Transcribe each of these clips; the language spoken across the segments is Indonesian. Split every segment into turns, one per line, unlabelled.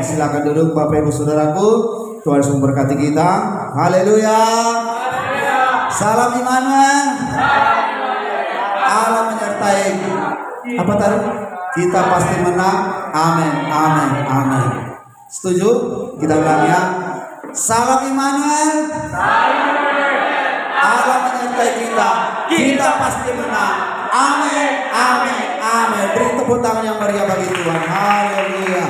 Silakan duduk Bapak Ibu Saudaraku. Tuhan Yesus memberkati kita. Haleluya. Salam Immanuel. Allah menyertai. Apa tadi? Kita pasti menang. Amin. Amin. Amin. Setuju? Kita ulang ya. Salam Immanuel. Allah menyertai kita. Kita pasti menang. Amin. Amin. Amin. Beri tepuk tangan yang meriah bagi Tuhan. Haleluya.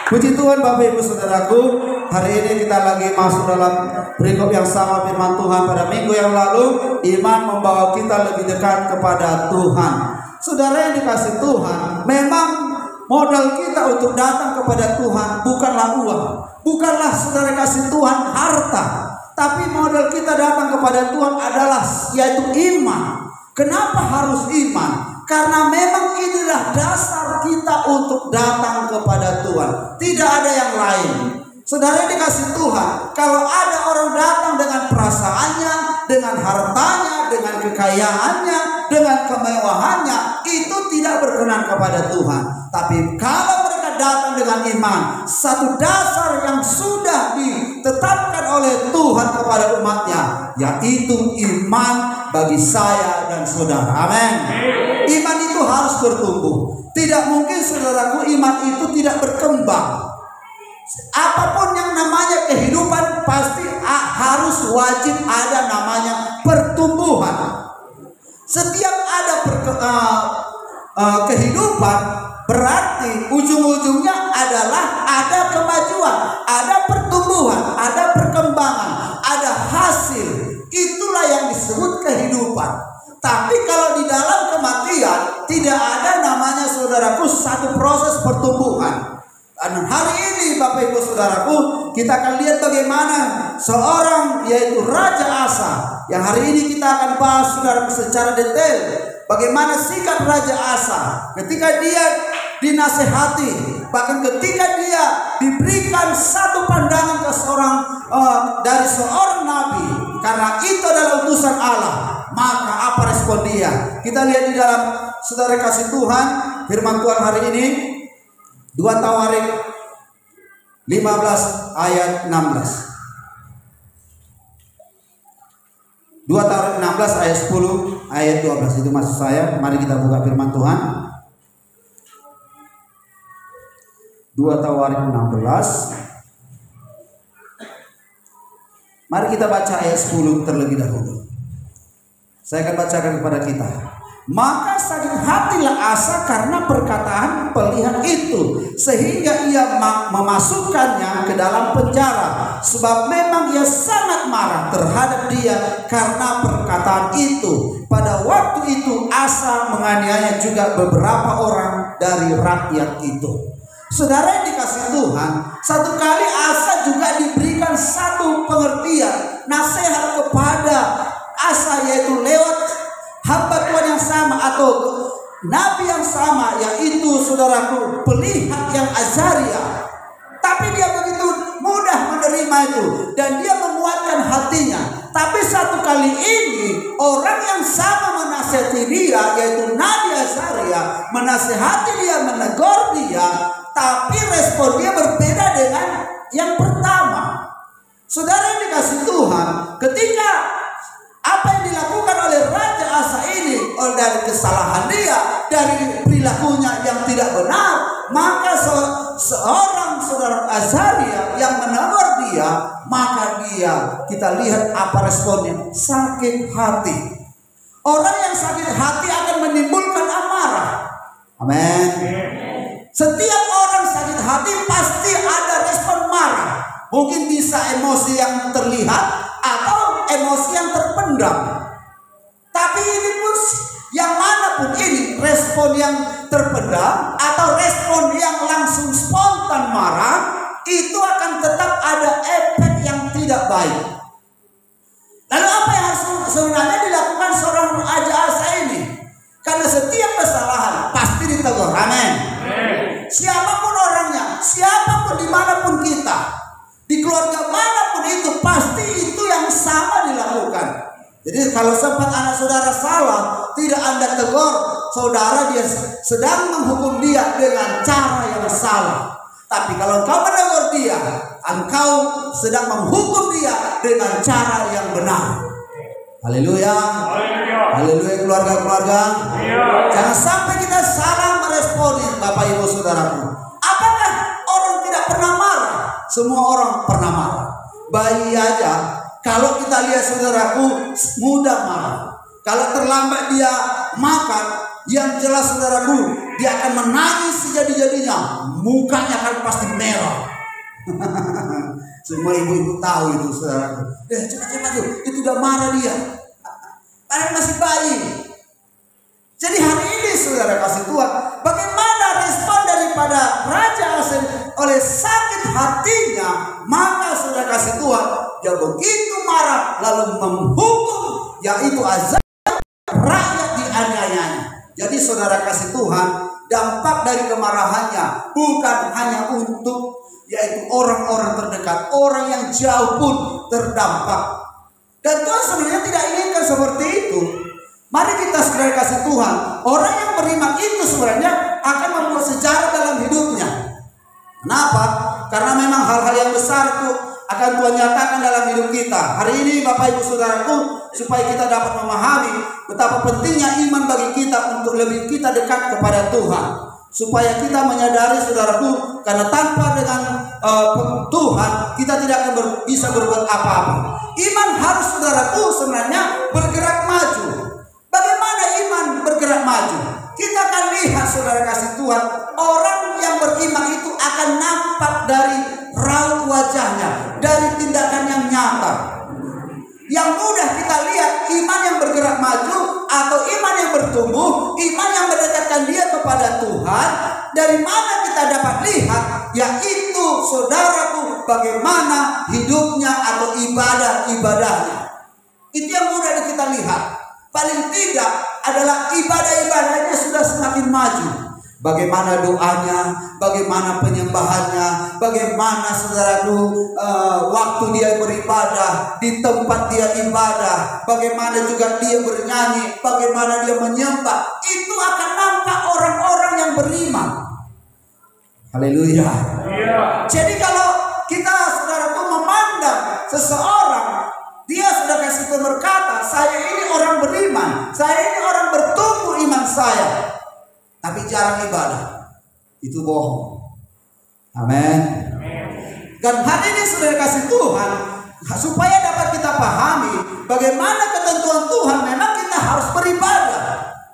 Puji Tuhan Bapak Ibu Saudaraku. Hari ini kita lagi masuk dalam perikop yang sama firman Tuhan. Pada minggu yang lalu, iman membawa kita lebih dekat kepada Tuhan. Saudara yang dikasih Tuhan, memang modal kita untuk datang kepada Tuhan bukanlah uang. Bukanlah saudara kasih Tuhan harta. Tapi modal kita datang kepada Tuhan adalah yaitu iman. Kenapa harus iman? Karena memang inilah dasar kita untuk datang kepada Tuhan. Tidak ada yang lain. Saudara dikasih Tuhan, kalau ada orang datang dengan perasaannya, dengan hartanya, dengan kekayaannya, dengan kemewahannya, itu tidak berkenan kepada Tuhan. Tapi kalau mereka datang dengan iman, satu dasar yang sudah ditetapkan oleh Tuhan kepada umatnya, yaitu iman bagi saya dan saudara. Amin. Iman itu harus bertumbuh. Tidak mungkin saudaraku iman itu tidak berkembang. Apapun yang namanya kehidupan pasti harus wajib ada namanya pertumbuhan. Setiap ada kehidupan berarti ujung-ujungnya adalah ada kemajuan, ada pertumbuhan, ada perkembangan, ada hasil. Itulah yang disebut kehidupan. Tapi kalau di dalam kematian tidak ada namanya saudaraku satu proses pertumbuhan. Dan hari ini Bapak Ibu Saudaraku, kita akan lihat bagaimana seorang yaitu Raja Asa, yang hari ini kita akan bahas saudara secara detail. Bagaimana sikap Raja Asa ketika dia dinasehati, bahkan ketika dia diberikan satu pandangan ke dari seorang nabi, karena itu adalah utusan Allah, maka apa respon dia? Kita lihat di dalam saudara kasih Tuhan, firman Tuhan hari ini 2 Tawarik 15 ayat 16. 2 Tawarik 16 ayat 10 ayat 12 itu maksud saya. Mari kita buka firman Tuhan. 2 Tawarik 16. Mari kita baca ayat 10 terlebih dahulu. Saya akan bacakan kepada kita. Maka sakit hatilah Asa karena perkataan pelihat itu, sehingga ia memasukkannya ke dalam penjara. Sebab memang ia sangat marah terhadap dia karena perkataan itu. Pada waktu itu Asa menganiaya juga beberapa orang dari rakyat itu. Saudara yang dikasih Tuhan, satu kali Asa juga diberikan satu pengertian, nasihat kepada Asa, yaitu lewat hamba Tuhan yang sama atau nabi yang sama, yaitu saudaraku pelihat yang Azaria. Tapi dia begitu mudah menerima itu dan dia menguatkan hatinya. Tapi satu kali ini orang yang sama menasihati dia, yaitu Nabi Azaria, menasihati dia, menegur dia, tapi respon dia berbeda dengan yang pertama. Saudara yang dikasih Tuhan, ketika apa yang dilakukan oleh Raja Asa ini, dari kesalahan dia, dari perilakunya yang tidak benar, maka seorang saudara Azaria yang menegur dia, maka dia, kita lihat apa responnya, sakit hati. Orang yang sakit hati akan menimbulkan amarah. Amin. Setiap orang sakit hati pasti ada respon marah. Mungkin bisa emosi yang terlihat atau emosi yang terpendam. Tapi ini pun yang manapun ini, respon yang terpendam atau respon yang langsung spontan marah, itu akan tetap ada efek yang tidak baik. Lalu apa yang harus sebenarnya dilakukan seorang Raja Asa ini? Karena setiap kesalahan pasti ditegur. Amin. Siapapun orangnya, siapapun dimanapun kita, di keluarga manapun itu, pasti itu yang sama dilakukan. Jadi kalau sempat anak saudara salah, tidak Anda tegur saudara, dia sedang menghukum dia dengan cara yang salah. Tapi kalau kau menegur dia, engkau sedang menghukum dia dengan cara yang benar. Haleluya. Haleluya keluarga-keluarga. Jangan sampai kita salah meresponi Bapak Ibu Saudaraku. Apakah orang tidak pernah marah? Semua orang pernah marah. Bayi aja kalau kita lihat saudaraku mudah marah. Kalau terlambat dia makan, yang jelas saudaraku dia akan menangis sejadi-jadinya. Mukanya akan pasti merah. Semua ibu-ibu tahu itu saudaraku. Cepat-cepat tuh, itu udah marah dia. Padahal masih bayi. Jadi hari ini saudara kasih Tuhan, bagaimana respon daripada Raja Asa oleh sakit hatinya? Maka saudara kasih Tuhan, dia begitu marah lalu menghukum, yaitu azab rakyat dianiayanya. Jadi saudara kasih Tuhan, dampak dari kemarahannya bukan hanya untuk yaitu orang-orang terdekat, orang yang jauh pun terdampak. Dan Tuhan sebenarnya tidak inginkan seperti itu. Mari kita segera kasih Tuhan, orang yang beriman itu sebenarnya akan membuat sejarah dalam hidupnya. Kenapa? Karena memang hal-hal yang besar itu akan Tuhan nyatakan dalam hidup kita. Hari ini Bapak Ibu Saudaraku, supaya kita dapat memahami betapa pentingnya iman bagi kita untuk lebih kita dekat kepada Tuhan. Supaya kita menyadari saudaraku, karena tanpa dengan Tuhan kita tidak akan bisa berbuat apa-apa. Iman harus saudaraku sebenarnya bergerak maju. Bagaimana iman bergerak maju? Kita akan lihat saudara kasih Tuhan, orang yang beriman itu akan nampak dari raut wajahnya, dari tindakan yang nyata. Yang mudah kita lihat iman yang bergerak maju atau iman yang bertumbuh, iman yang mendekatkan dia kepada Tuhan. Dari mana kita dapat lihat? Yaitu saudaraku, bagaimana hidupnya atau ibadah-ibadahnya. Itu yang mudah kita lihat. Paling tidak adalah ibadah-ibadahnya sudah semakin maju. Bagaimana doanya, bagaimana penyembahannya, bagaimana saudaraku waktu dia beribadah, di tempat dia ibadah, bagaimana juga dia bernyanyi, bagaimana dia menyembah. Itu akan nampak orang-orang yang beriman. Haleluya. Jadi kalau kita saudaraku memandang seseorang, dia sudah kasih berkata, saya ini orang beriman, saya ini orang bertumbuh iman saya, tapi jarang ibadah, itu bohong. Amin. Dan hari ini sudah kasih Tuhan, supaya dapat kita pahami bagaimana ketentuan Tuhan, memang kita harus beribadah.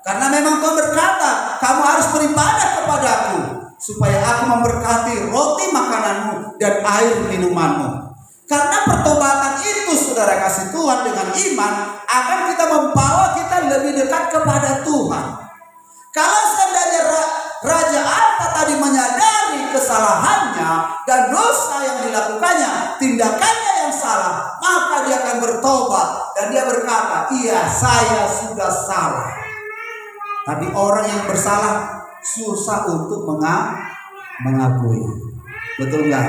Karena memang Tuhan berkata, kamu harus beribadah kepadaku, supaya aku memberkati roti makananmu dan air minumanmu. Karena pertobatan itu saudara kasih Tuhan dengan iman akan kita membawa kita lebih dekat kepada Tuhan. Kalau seandainya Raja Asa tadi menyadari kesalahannya dan dosa yang dilakukannya, tindakannya yang salah, maka dia akan bertobat dan dia berkata, iya saya sudah salah. Tapi orang yang bersalah susah untuk mengakui. Betul nggak?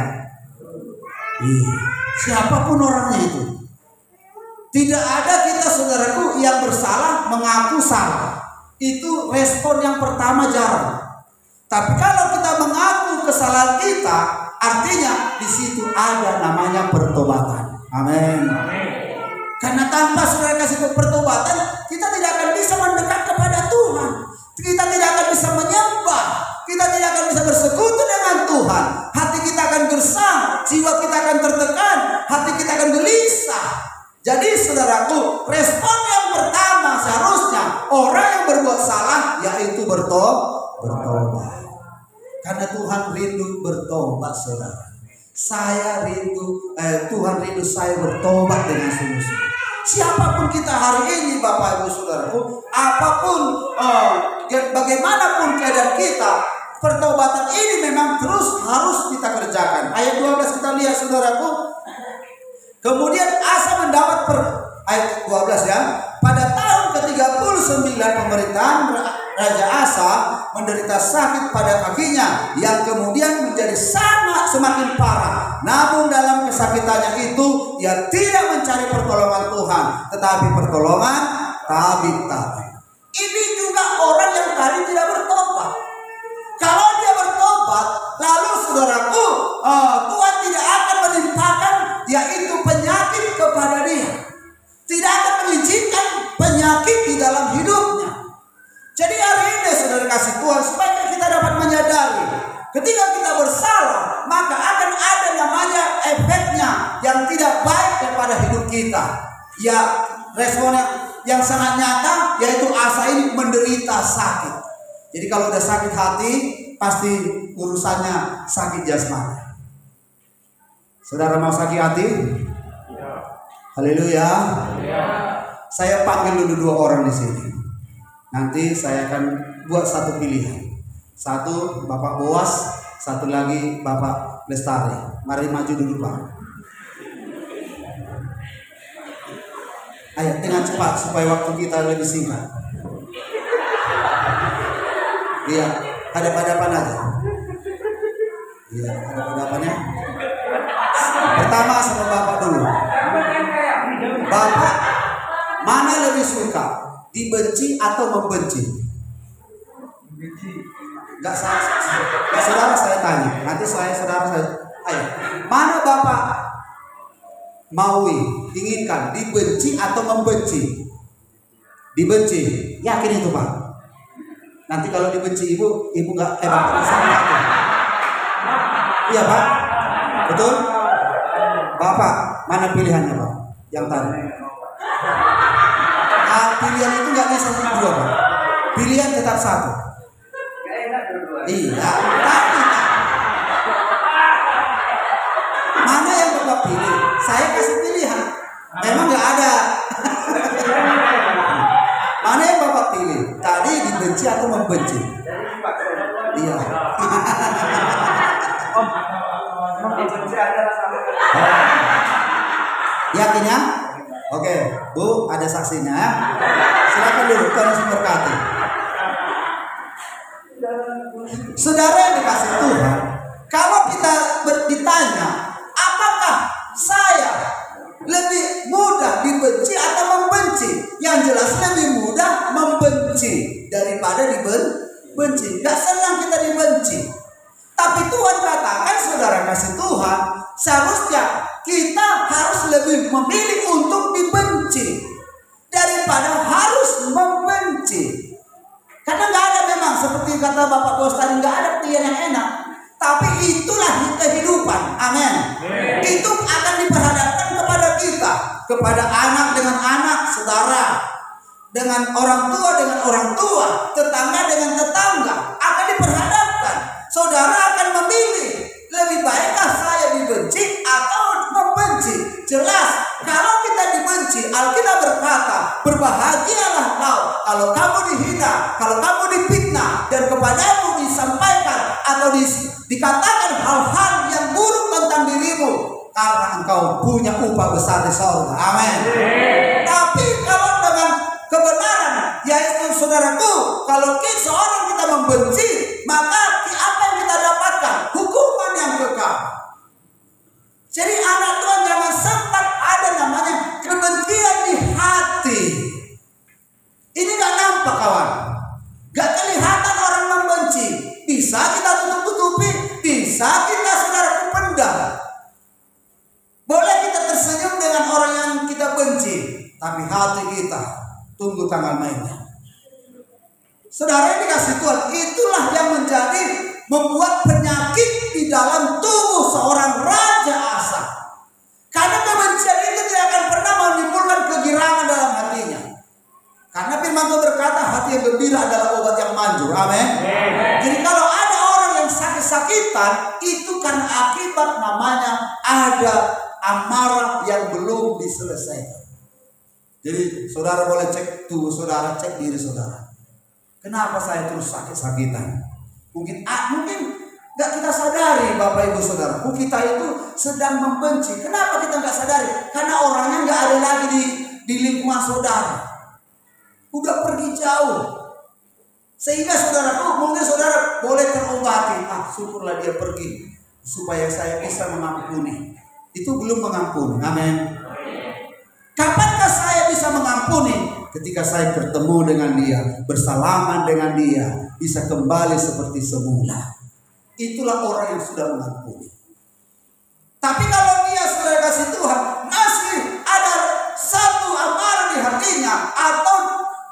Iya. Siapapun orangnya itu, tidak ada kita saudaraku yang bersalah mengaku salah. Itu respon yang pertama jarang. Tapi kalau kita mengaku kesalahan kita, artinya di situ ada namanya pertobatan. Amin. Karena tanpa saudara kasih pertobatan, kita tidak akan bisa mendekat kepada Tuhan. Kita tidak akan bisa menyembah. Kita tidak akan bisa bersekutu dengan Tuhan. Hati kita akan gersang, jiwa kita akan tertekan, hati kita akan gelisah. Jadi saudaraku, respon yang pertama seharusnya orang yang berbuat salah yaitu bertobat. Karena Tuhan rindu bertobat saudara. Saya rindu, Tuhan rindu saya bertobat dengan sungguh-sungguh. Siapapun kita hari ini Bapak Ibu Saudaraku, apapun bagaimanapun keadaan kita, pertobatan ini memang terus harus kita kerjakan. Ayat 12 kita lihat saudaraku. Kemudian Asa mendapat ayat 12 ya. Pada tahun ke-39 pemerintahan Raja Asa menderita sakit pada kakinya yang kemudian menjadi semakin parah. Namun dalam kesakitannya itu ia tidak mencari pertolongan Tuhan, tetapi pertolongan tabib-tabib. Ini juga orang yang tadi tidak bertobat. Kalau dia bertobat, lalu saudaraku, Tuhan tidak kita. Ya, responnya yang sangat nyata yaitu Asa ini menderita sakit. Jadi kalau udah sakit hati pasti urusannya sakit jasmani. Saudara mau sakit hati? Ya. Haleluya. Ya. Saya panggil dulu 2 orang di sini. Nanti saya akan buat satu pilihan. Satu Bapak Boas, satu lagi Bapak Lestari. Mari maju dulu Pak. Ayo dengan cepat supaya waktu kita lebih singkat. Iya, hadap-hadapan aja. Iya, hadap-hadapannya. Pertama sama Bapak dulu. Bapak mana lebih suka, dibenci atau membenci? Enggak saudara saya tanya. Nanti saudara saya. Ayo, mana Bapak maui, inginkan, dibenci atau membenci? Dibenci, yakin itu Pak? Nanti kalau dibenci ibu nggak Bapak bisa mengaku. Iya Pak, betul? Bapak mana pilihannya Pak? Yang tadi. Pilihan itu nggak bisa 2 Pak. Pilihan tetap 1. Iya, tapi mana yang Bapak pilih? Saya kasih pilihan. Memang nggak ada. Mana yang Bapak pilih? Tadi dibenci atau membenci? Iya. Yakinnya? Oke, Bu, ada saksinya. Silakan dulu, Tuhan Yesus memberkati. Saudara yang dikasih Tuhan, kalau kita ditanya, apakah saya lebih mudah dibenci atau membenci? Yang jelas lebih mudah membenci daripada dibenci. Gak senang kita dibenci. Tapi Tuhan katakan, saudara kasih Tuhan, seharusnya kita harus lebih memilih untuk dibenci daripada harus membenci. Karena gak ada memang seperti kata Bapak Bos tadi, gak ada pilihan yang enak. Tapi itulah kehidupan. Amin. Itu akan diperhadapkan kepada kita, kepada anak dengan anak, saudara dengan orang tua, tetangga dengan tetangga, akan diperhadapkan. Saudara akan memilih, lebih baikkah saya dibenci atau membenci? Jelas, kalau kita dibenci, Alkitab berkata, berbahagialah kau kalau kamu dihina, kalau kamu difitnah, dan kepadamu disampaikan atau dikatakan hal-hal yang buruk tentang dirimu, karena engkau punya upah besar di sorga. Amin. Tapi kalau dengan kebenaran, yaitu saudaraku, kalau seorang kita membenci, maka apa yang kita dapatkan? Hukuman yang kekal. Jadi anak Tuhan jangan sempat ada namanya kebencian di hati. Ini gak nampak kawan, gak kelihatan orang membenci. Bisa kita tutup-tutupi, bisa kita saudaraku pendam. Boleh kita tersenyum dengan orang yang kita benci, tapi hati kita tunggu tanggal mainnya. Saudara yang dikasih Tuhan, itulah yang menjadi membuat penyakit di dalam tubuh seorang Raja Asa. Karena kebencian itu tidak akan pernah menimbulkan kegirangan dalam hatinya. Karena firman Tuhan berkata, hati yang gembira adalah obat yang manjur. Amin. Jadi kalau ada orang yang sakit-sakitan, itu kan akibat namanya ada amarah yang belum diselesaikan. Jadi saudara boleh cek tubuh saudara, cek diri saudara. Kenapa saya terus sakit-sakitan? Mungkin nggak kita sadari, Bapak Ibu Saudara. Kita itu sedang membenci. Kenapa kita nggak sadari? Karena orangnya nggak ada lagi di lingkungan saudara. Udah pergi jauh. Sehingga saudara, mungkin saudara boleh terobati. Syukurlah dia pergi, supaya saya bisa mengampuni. Itu belum mengampuni. Amin. Kapankah saya bisa mengampuni? Ketika saya bertemu dengan dia, bersalaman dengan dia, bisa kembali seperti semula. Itulah orang yang sudah mengampuni. Tapi kalau dia sudah kasih Tuhan, masih ada satu amarah di hatinya atau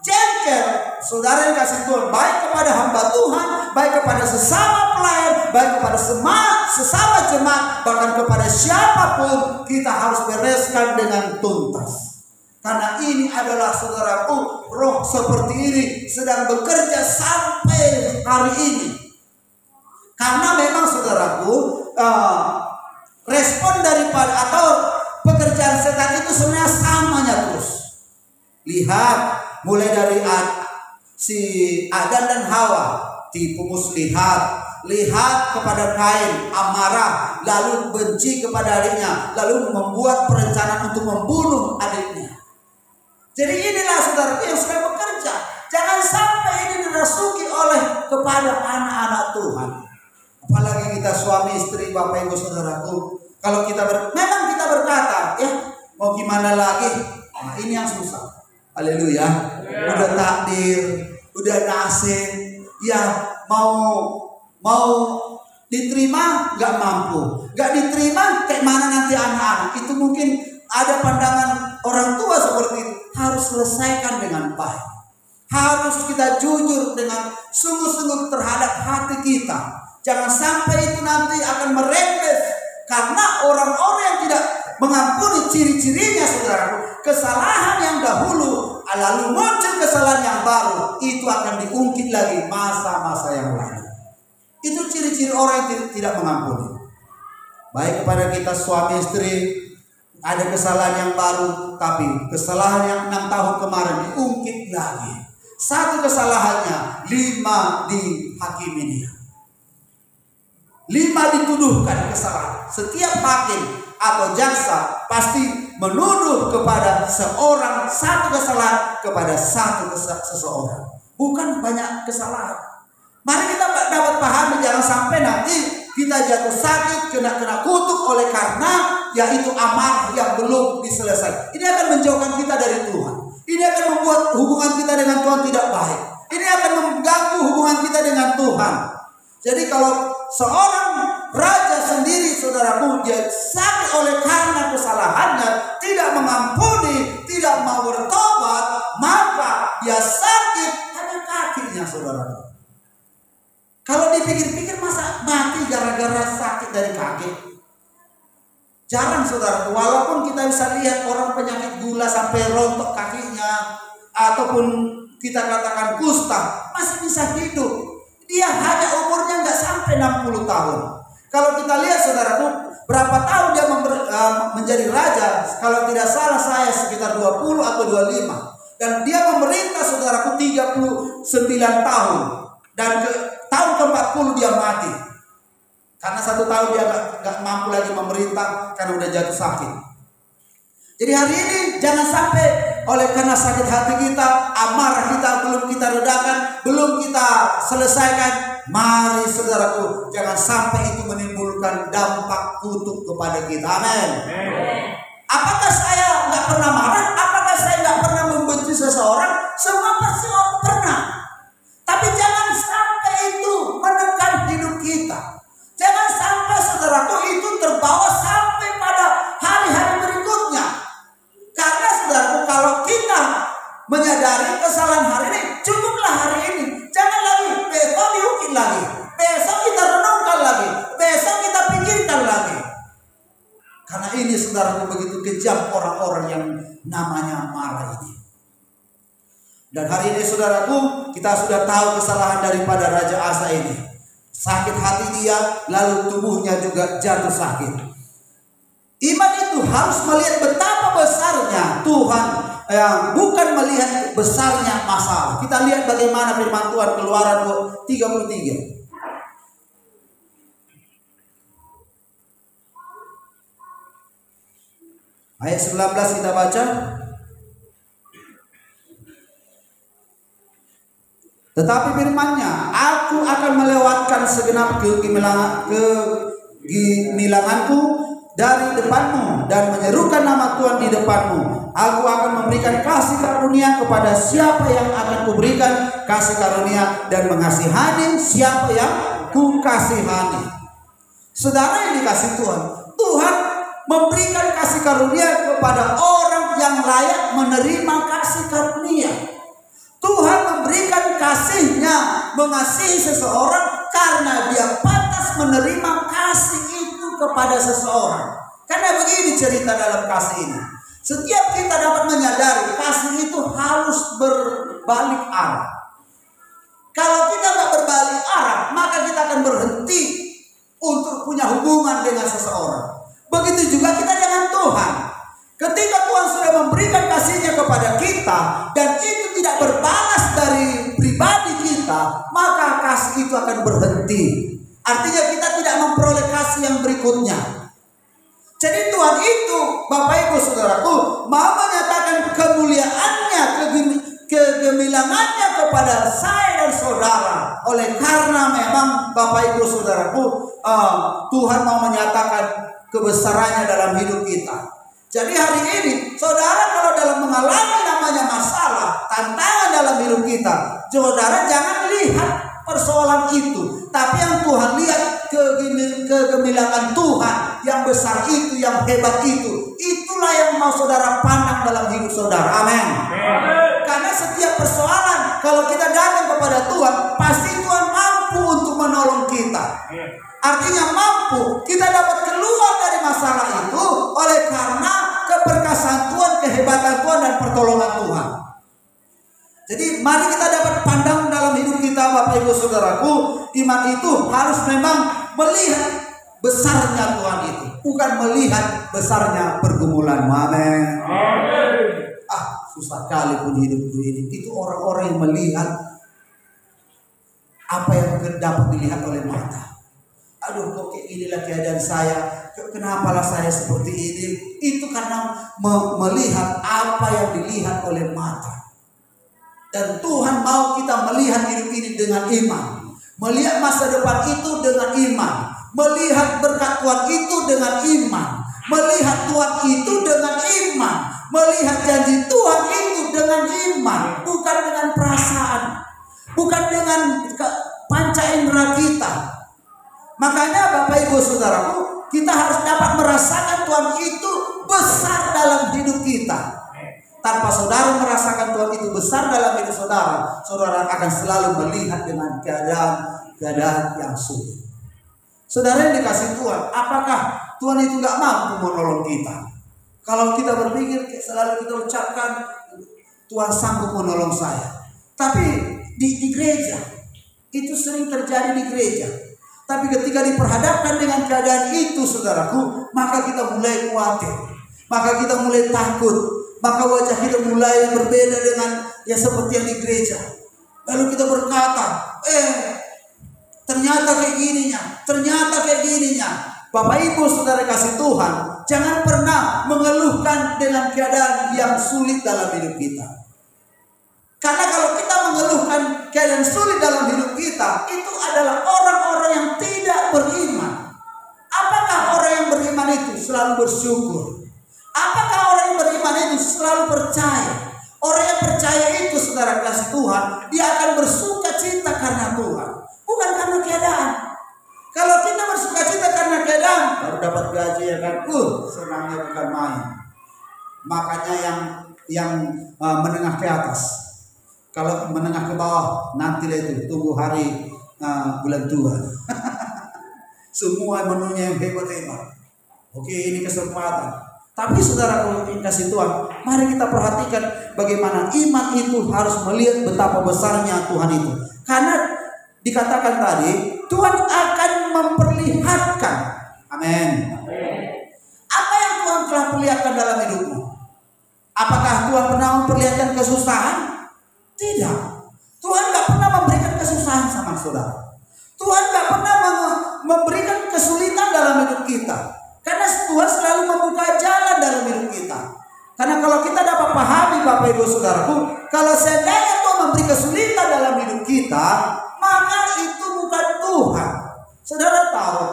jengkel, saudara yang kasih Tuhan, baik kepada hamba Tuhan, baik kepada sesama pelayan, baik kepada sesama jemaat, bahkan kepada siapapun kita harus bereskan dengan tuntas. Karena ini adalah saudaraku, roh seperti ini sedang bekerja sampai hari ini. Karena memang saudaraku, respon daripada atau pekerjaan setan itu sebenarnya samanya terus. Lihat, mulai dari si Adam dan Hawa, tipu muslihat. Lihat kepada Kain, amarah, lalu benci kepada adiknya, lalu membuat perencanaan untuk membunuh adiknya. Jadi inilah saudara yang sedang bekerja. Jangan sampai ini dirasuki oleh kepada anak-anak Tuhan. Apalagi kita suami istri, bapak ibu saudaraku. Kalau kita memang kita berkata, ya mau gimana lagi? Nah, ini yang susah. Haleluya. Udah takdir, udah nasib, ya mau diterima nggak mampu, nggak diterima kayak mana nanti anak-anak. Itu mungkin ada pandangan orang tua seperti itu. Harus selesaikan dengan baik. Harus kita jujur dengan sungguh-sungguh terhadap hati kita. Jangan sampai itu nanti akan merembes karena orang-orang yang tidak mengampuni ciri-cirinya saudaraku. Kesalahan yang dahulu lalu muncul kesalahan yang baru, itu akan diungkit lagi masa-masa yang lalu. Itu ciri-ciri orang yang tidak mengampuni. Baik kepada kita suami istri, ada kesalahan yang baru, tapi kesalahan yang 6 tahun kemarin diungkit lagi. Satu kesalahannya, 5 dihakimi dia. 5 dituduhkan kesalahan. Setiap hakim atau jaksa pasti menuduh kepada seorang satu kesalahan kepada seseorang. Bukan banyak kesalahan. Mari kita dapat pahami, jangan sampai nanti kita jatuh sakit, kena kutuk oleh karena yaitu amarah yang belum diselesaikan. Ini akan menjauhkan kita dari Tuhan. Ini akan membuat hubungan kita dengan Tuhan tidak baik. Ini akan mengganggu hubungan kita dengan Tuhan. Jadi kalau seorang raja sendiri saudaraku, dia sakit oleh karena kesalahannya, tidak mengampuni, tidak mau bertobat, maka dia sakit hanya kakinya saudaraku. Kalau dipikir-pikir masa mati gara-gara sakit dari kaki? Jarang saudara. Walaupun kita bisa lihat orang penyakit gula sampai rontok kakinya, ataupun kita katakan kusta, masih bisa hidup. Dia hanya umurnya nggak sampai 60 tahun. Kalau kita lihat saudaraku, berapa tahun dia menjadi raja? Kalau tidak salah saya sekitar 20 atau 25. Dan dia memerintah saudaraku 39 tahun. Dan tahun ke-40 dia mati. Karena 1 tahun dia gak mampu lagi memerintah karena udah jatuh sakit. Jadi hari ini jangan sampai oleh karena sakit hati kita, amarah kita belum kita redakan, belum kita selesaikan. Mari saudaraku, jangan sampai itu menimbulkan dampak kutuk kepada kita. Amin. Apakah saya gak pernah marah? Apakah saya gak pernah membenci seseorang? Semua pasti pernah. Tapi jangan sampai itu menekan hidup kita. Jangan sampai saudaraku itu terbawa sampai pada hari-hari berikutnya. Karena saudaraku, kalau kita menyadari kesalahan hari ini, cukuplah hari ini. Jangan lagi besok diungkit lagi, besok kita renungkan lagi, besok kita pikirkan lagi. Karena ini saudaraku begitu kejam orang-orang yang namanya marah ini. Dan hari ini saudaraku, kita sudah tahu kesalahan daripada Raja Asa ini. Sakit hati dia, lalu tubuhnya juga jatuh sakit. Iman itu harus melihat betapa besarnya Tuhan, bukan melihat besarnya masalah. Kita lihat bagaimana firman Tuhan Keluaran 33. Ayat 19 kita baca. Tetapi firman-Nya, aku akan melewatkan segenap kegemilanganku dari depanmu dan menyerukan nama Tuhan di depanmu. Aku akan memberikan kasih karunia kepada siapa yang akan kuberikan kasih karunia dan mengasihani siapa yang ku kasihani. Saudara yang dikasih Tuhan, Tuhan memberikan kasih karunia kepada orang yang layak menerima kasih karunia. Tuhan memberikan kasih-Nya mengasihi seseorang karena dia pantas menerima kasih itu kepada seseorang. Karena begini cerita dalam kasih ini. Setiap kita dapat menyadari kasih itu harus berbalik arah. Kalau kita nggak berbalik arah, maka kita akan berhenti untuk punya hubungan dengan seseorang. Begitu juga kita dengan Tuhan. Ketika Tuhan sudah memberikan kasih-Nya kepada kita dan itu tidak berbalas dari pribadi kita, maka kasih itu akan berhenti. Artinya kita tidak memperoleh kasih yang berikutnya. Jadi Tuhan itu, Bapak Ibu Saudaraku, mau menyatakan kemuliaannya, kegemilangannya kepada saya dan saudara. Oleh karena memang Bapak Ibu Saudaraku, Tuhan mau menyatakan kebesarannya dalam hidup kita. Jadi hari ini, saudara kalau dalam mengalami namanya masalah, tantangan dalam hidup kita, saudara jangan lihat persoalan itu, tapi yang Tuhan lihat kegemilangan Tuhan yang besar itu, yang hebat itu. Itulah yang mau saudara pandang dalam hidup saudara. Amin. Karena setiap persoalan kalau kita datang kepada Tuhan, pasti Tuhan mampu untuk menolong kita. Artinya mampu kita dapat keluar dari masalah itu oleh karena keperkasaan Tuhan, kehebatan Tuhan dan pertolongan Tuhan. Jadi mari kita dapat pandang dalam hidup kita, Bapak Ibu Saudaraku, iman itu harus memang melihat besarnya Tuhan itu, bukan melihat besarnya pergumulan. Amin. Susah kali pun hidupku ini. Itu orang-orang yang melihat apa yang dapat dilihat oleh mata. Aduh, kok kayak inilah keadaan saya, kenapalah saya seperti ini. Itu karena melihat apa yang dilihat oleh mata. Dan Tuhan mau kita melihat hidup ini dengan iman, melihat masa depan itu dengan iman, melihat berkat Tuhan itu dengan iman, melihat Tuhan itu dengan iman, melihat janji Tuhan itu dengan iman, bukan dengan perasaan, bukan dengan panca indera kita. Makanya Bapak Ibu Saudaraku, kita harus dapat merasakan Tuhan itu besar dalam hidup kita. Tanpa saudara merasakan Tuhan itu besar dalam hidup saudara, saudara akan selalu melihat dengan keadaan yang sulit. Saudara yang dikasih Tuhan, apakah Tuhan itu gak mampu menolong kita? Kalau kita berpikir, selalu kita ucapkan Tuhan sanggup menolong saya. Tapi di gereja, itu sering terjadi di gereja. Tapi ketika diperhadapkan dengan keadaan itu, saudaraku, maka kita mulai khawatir, maka kita mulai takut. Maka wajah kita mulai berbeda dengan yang seperti yang di gereja. Lalu kita berkata, ternyata kayak gininya, ternyata kayak gininya. Bapak Ibu Saudara kasih Tuhan, jangan pernah mengeluhkan dengan keadaan yang sulit dalam hidup kita. Karena kalau kita mengeluhkan keadaan sulit dalam hidup kita, itu adalah orang-orang yang tidak beriman. Apakah orang yang beriman itu selalu bersyukur? Apakah orang yang beriman itu selalu percaya? Orang yang percaya itu, saudara kasih Tuhan, dia akan bersuka cita karena Tuhan, bukan karena keadaan. Kalau kita bersuka cita karena keadaan, baru dapat gaji ya kan, senangnya bukan main. Makanya yang menengah ke atas, kalau menengah ke bawah, nanti itu tunggu hari bulan tua. Semua menunya yang hebat-hebat. Oke, ini kesempatan. Tapi saudara kasih Tuhan, mari kita perhatikan bagaimana iman itu harus melihat betapa besarnya Tuhan itu. Karena dikatakan tadi, Tuhan akan memperlihatkan. Amin. Apa yang Tuhan telah perlihatkan dalam hidupmu? Apakah Tuhan pernah memperlihatkan kesusahan? Tidak. Tuhan gak pernah memberikan kesusahan sama saudara. Tuhan gak pernah memberikan kesulitan dalam hidup kita. Karena Tuhan selalu membuka jalan dalam hidup kita. Karena kalau kita dapat pahami Bapak Ibu Saudaraku, kalau seandainya Tuhan memberi kesulitan dalam hidup kita, maka itu bukan Tuhan. Saudara tahu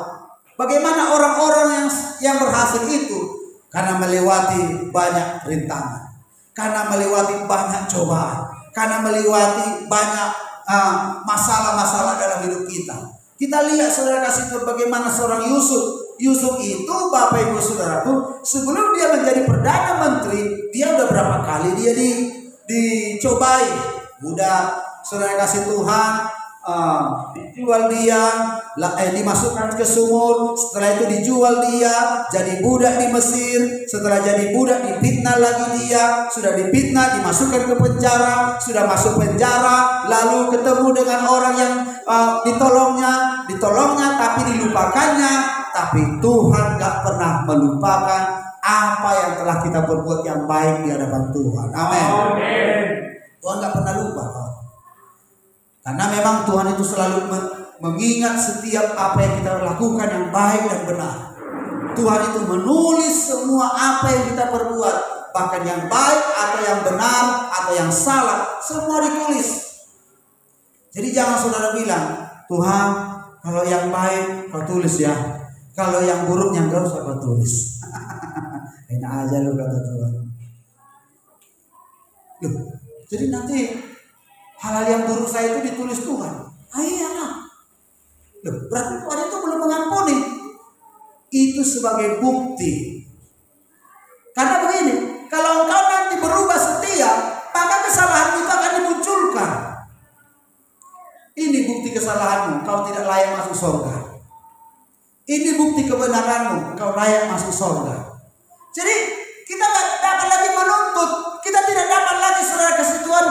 bagaimana orang-orang yang berhasil itu? Karena melewati banyak rintangan, karena melewati banyak cobaan, karena melewati banyak masalah-masalah dalam hidup kita. Kita lihat saudara kasih Tuhan bagaimana seorang Yusuf itu, Bapak Ibu Saudaraku, sebelum dia menjadi Perdana Menteri, dia udah berapa kali dia dicobai. Udah saudara kasih Tuhan, dijual dia, dimasukkan ke sumur, setelah itu dijual dia, jadi budak di Mesir, setelah jadi budak difitnah lagi dia, sudah difitnah dimasukkan ke penjara, sudah masuk penjara, lalu ketemu dengan orang yang ditolongnya tapi dilupakannya, tapi Tuhan gak pernah melupakan apa yang telah kita berbuat yang baik di hadapan Tuhan. Amin. Tuhan gak pernah lupa. Karena memang Tuhan itu selalu mengingat setiap apa yang kita lakukan yang baik dan benar. Tuhan itu menulis semua apa yang kita perbuat, bahkan yang baik atau yang benar atau yang salah, semua ditulis. Jadi jangan saudara bilang, Tuhan kalau yang baik kau tulis ya, kalau yang buruknya enggak usah kau tulis. Enak aja lu kata Tuhan. Loh, jadi nanti hal-hal yang buruk saya itu ditulis Tuhan. Iyalah. Loh, berarti Tuhan itu belum mengampuni. Itu sebagai bukti. Karena begini, kalau engkau nanti berubah setia, maka kesalahan itu akan dimunculkan. Ini bukti kesalahanmu, engkau tidak layak masuk surga. Ini bukti kebenaranmu, engkau layak masuk surga. Jadi kita tidak dapat lagi menuntut, kita tidak dapat lagi saudara kasih Tuhan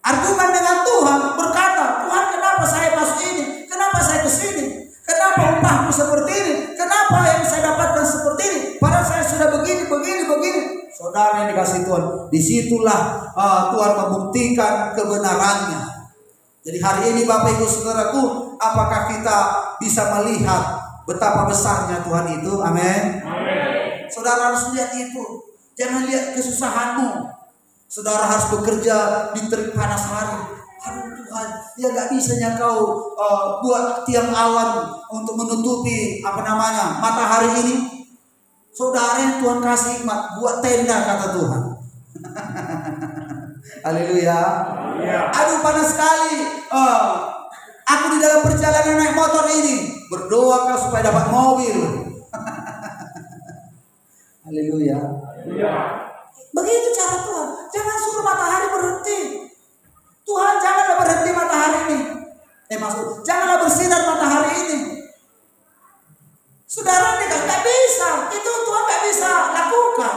argumen dengan Tuhan, berkata, Tuhan kenapa saya masuk ini, kenapa saya ke sini, kenapa upahku seperti ini, kenapa yang saya dapatkan seperti ini, padahal saya sudah begini. Saudara yang dikasih Tuhan, disitulah Tuhan membuktikan kebenarannya. Jadi hari ini Bapak Ibu Saudaraku, apakah kita bisa melihat betapa besarnya Tuhan itu? Amin. Saudara harus lihat itu. Jangan lihat kesusahanmu. Saudara harus bekerja di terik panas hari. Aduh Tuhan, ya gak bisanya kau buat tiang awan untuk menutupi matahari ini. Saudara yang Tuhan kasih hikmat, buat tenda kata Tuhan. Haleluya. Aduh panas sekali. Aku di dalam perjalanan naik motor ini, berdoa kau supaya dapat mobil. Haleluya. Begitu cara Tuhan. Jangan suruh matahari berhenti. Tuhan janganlah berhenti matahari ini. Janganlah bersinar matahari ini. Saudara tidak bisa. Itu Tuhan tidak bisa lakukan.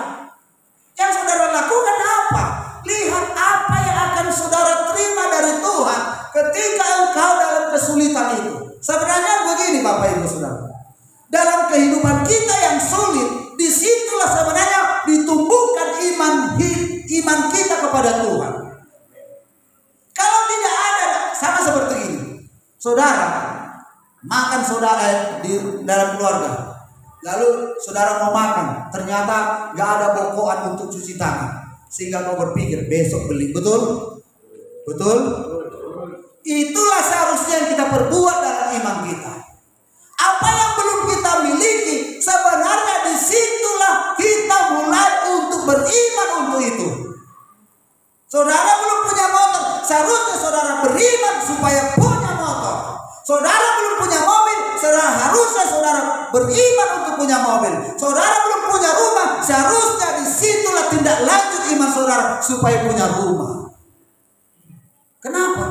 Yang saudara lakukan apa? Lihat apa yang akan saudara terima dari Tuhan ketika engkau dalam kesulitan itu. Sebenarnya begini Bapak Ibu Saudara. Dalam kehidupan kita yang sulit, disitulah sebenarnya ditumbuhkan iman kita kepada Tuhan. Kalau tidak ada, sama seperti ini. Saudara makan di dalam keluarga, lalu saudara mau makan, ternyata gak ada bokoan untuk cuci tangan, sehingga kau berpikir besok beli. Betul? Itulah seharusnya yang kita perbuat dalam iman kita. Apa yang belum kita miliki, sebenarnya disitulah kita mulai untuk beriman untuk itu. Saudara belum punya motor, seharusnya saudara beriman supaya punya motor. Saudara belum punya mobil, harusnya saudara beriman untuk punya mobil. Saudara belum punya rumah, seharusnya disitulah tindak lanjut iman saudara supaya punya rumah. Kenapa?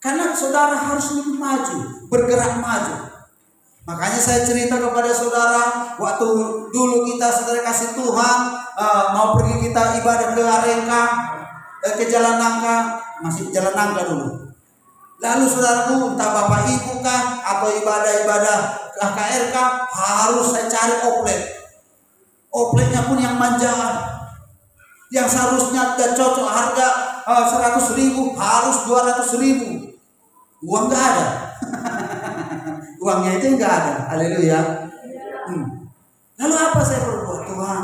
Karena saudara harus lebih maju, bergerak maju. Makanya saya cerita kepada saudara, waktu dulu kita saudara kasih Tuhan, mau pergi kita ibadah ke Arengka, ke Jalan Nangka, masih Jalan Nangka dulu. Lalu saudaraku, entah bapak ibu kah atau ibadah-ibadah KKRK, harus saya cari oplet. Opletnya pun yang manja, yang seharusnya tidak cocok harga 100.000 harus 200.000. Uang nggak ada. Uangnya itu nggak ada. Haleluya. Lalu apa saya perbuat? Tuhan,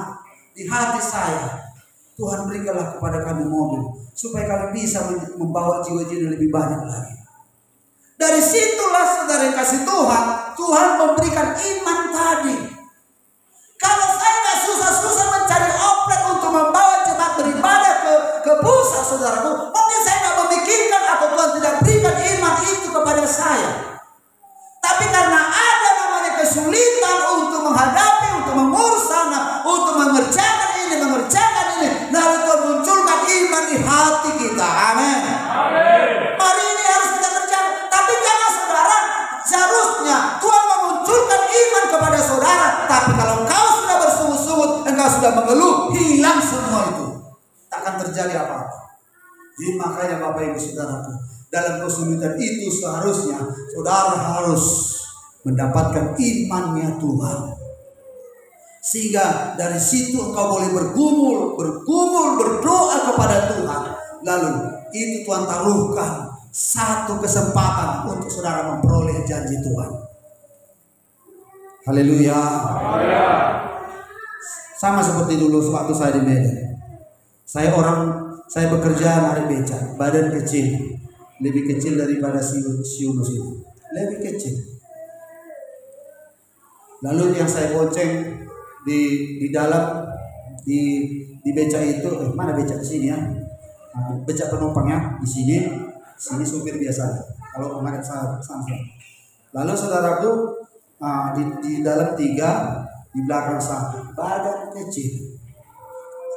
di hati saya, Tuhan berikanlah kepada kami mobil supaya kami bisa membawa jiwa-jiwa lebih banyak lagi. Dari situlah saudara yang kasih Tuhan, Tuhan memberikan iman tadi. Kalau saya nggak susah-susah mencari oplet untuk membawa jemaat beribadah ke pusat saudaraku, mungkin saya nggak memikirkan atau Tuhan tidak berikan iman itu kepada saya. Tapi karena ada namanya kesulitan untuk menghadapi, untuk mengurus sana, untuk mengerjakan ini, lalu Tuhan munculkan iman di hati kita. Amin. Mari mengeluh, hilang semua itu. Takkan terjadi apa-apa. Jadi makanya Bapak Ibu Saudaraku, dalam kesulitan itu seharusnya saudara harus mendapatkan imannya Tuhan. Sehingga dari situ engkau boleh bergumul, berdoa kepada Tuhan. Lalu itu Tuhan taruhkan satu kesempatan untuk saudara memperoleh janji Tuhan. Haleluya. Sama seperti dulu waktu saya di Medan. Saya bekerja narik beca, badan kecil, lebih kecil daripada si Yunus itu, lebih kecil. Lalu yang saya bonceng di dalam di beca itu, mana beca di sini ya? Beca penumpangnya di sini supir biasa. Kalau kemarin saya sama. Lalu saudaraku di dalam 3, di belakang 1, badan kecil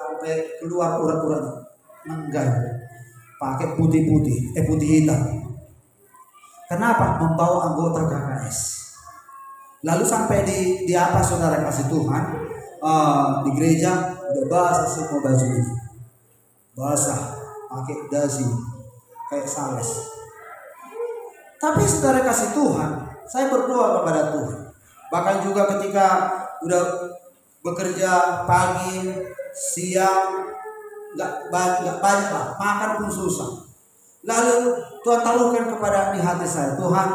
sampai keluar urat-urat menggal, pakai putih hitam. Kenapa? Membawa anggota KKS. Lalu sampai di apa saudara kasih Tuhan, di gereja udah basah semua baju ini, basah, pakai dasi kayak sales. Tapi saudara kasih Tuhan, saya berdoa kepada Tuhan. Bahkan juga ketika udah bekerja pagi, siang, nggak banyak lah, makan pun susah. Lalu Tuhan taruhkan kepada di hati saya, Tuhan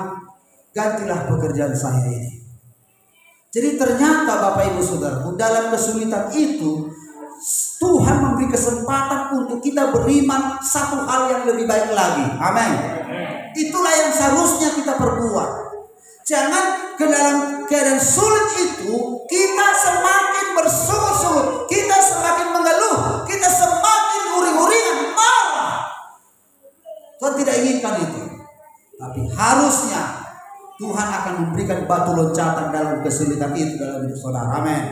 gantilah pekerjaan saya ini. Jadi ternyata Bapak Ibu Saudaraku, dalam kesulitan itu Tuhan memberi kesempatan untuk kita beriman satu hal yang lebih baik lagi. Amin. Itulah yang seharusnya kita perbuat. Jangan ke dalam keadaan sulit itu kita semakin bersungut-sungut, kita semakin mengeluh, kita semakin uring-uringan, marah. Tuhan tidak inginkan itu. Tapi harusnya Tuhan akan memberikan batu loncatan dalam kesulitan itu dalam hidup saudara. Amin.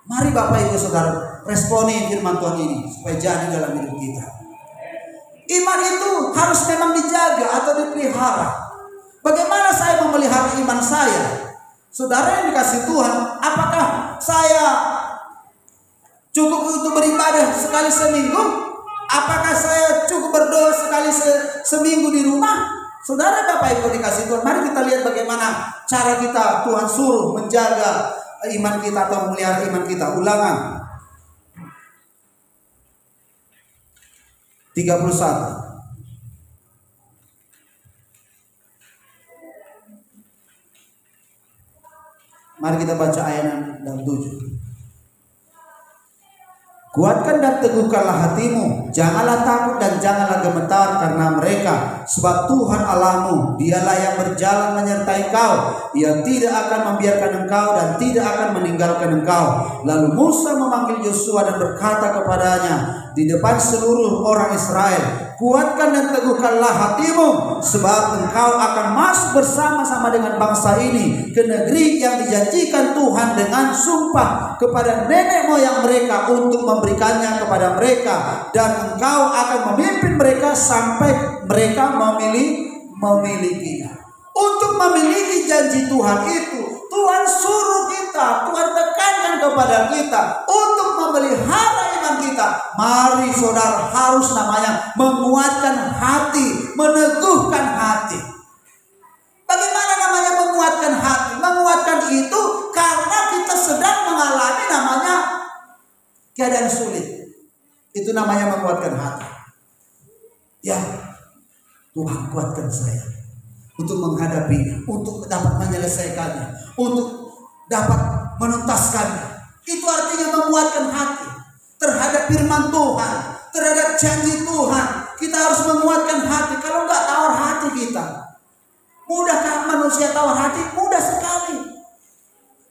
Mari Bapak Ibu Saudara responi firman Tuhan ini supaya jadi dalam hidup kita. Iman itu harus memang dijaga atau dipelihara. Bagaimana saya memelihara iman saya? Saudara yang dikasih Tuhan, apakah saya cukup untuk beribadah sekali seminggu? Apakah saya cukup berdoa sekali seminggu di rumah? Saudara Bapak Ibu dikasih Tuhan, mari kita lihat bagaimana cara kita Tuhan suruh menjaga iman kita atau memelihara iman kita. Ulangan 31. Mari kita baca ayat 7. Kuatkan dan teguhkanlah hatimu, janganlah takut dan janganlah gemetar karena mereka, sebab Tuhan Allahmu, dialah yang berjalan menyertai kau. Ia tidak akan membiarkan engkau dan tidak akan meninggalkan engkau. Lalu Musa memanggil Yosua dan berkata kepadanya di depan seluruh orang Israel, kuatkan dan teguhkanlah hatimu, sebab engkau akan masuk bersama-sama dengan bangsa ini ke negeri yang dijanjikan Tuhan dengan sumpah kepada nenek moyang mereka untuk memberikannya kepada mereka, dan engkau akan memimpin mereka sampai mereka memilikinya. Untuk memiliki janji Tuhan itu, Tuhan suruh kita, Tuhan tekankan kepada kita untuk memelihara iman kita. Mari saudara harus namanya menguatkan hati, meneguhkan hati. Bagaimana namanya menguatkan hati? Menguatkan itu karena kita sedang mengalami namanya keadaan sulit. Itu namanya menguatkan hati. Ya, Tuhan kuatkan saya untuk menghadapinya, untuk dapat menyelesaikannya, untuk dapat menuntaskannya. Itu artinya menguatkan hati terhadap firman Tuhan, terhadap janji Tuhan. Kita harus menguatkan hati. Kalau nggak tawar hati kita, mudahkah manusia tawar hati? Mudah sekali.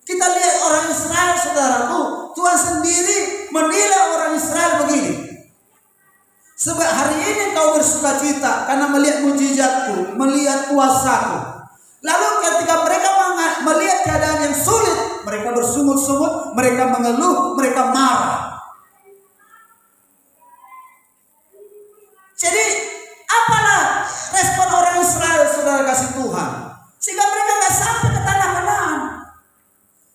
Kita lihat orang Israel, saudaraku, Tuhan sendiri menilai orang Israel begini. Sebab hari ini kau bersuka cita karena melihat mujizatku, melihat kuasaku. Lalu ketika mereka melihat keadaan yang sulit, mereka bersungut-sungut, mereka mengeluh, mereka marah. Jadi apalah respon orang Israel, saudara kasih Tuhan, sehingga mereka nggak sampai ke tanah Kanaan,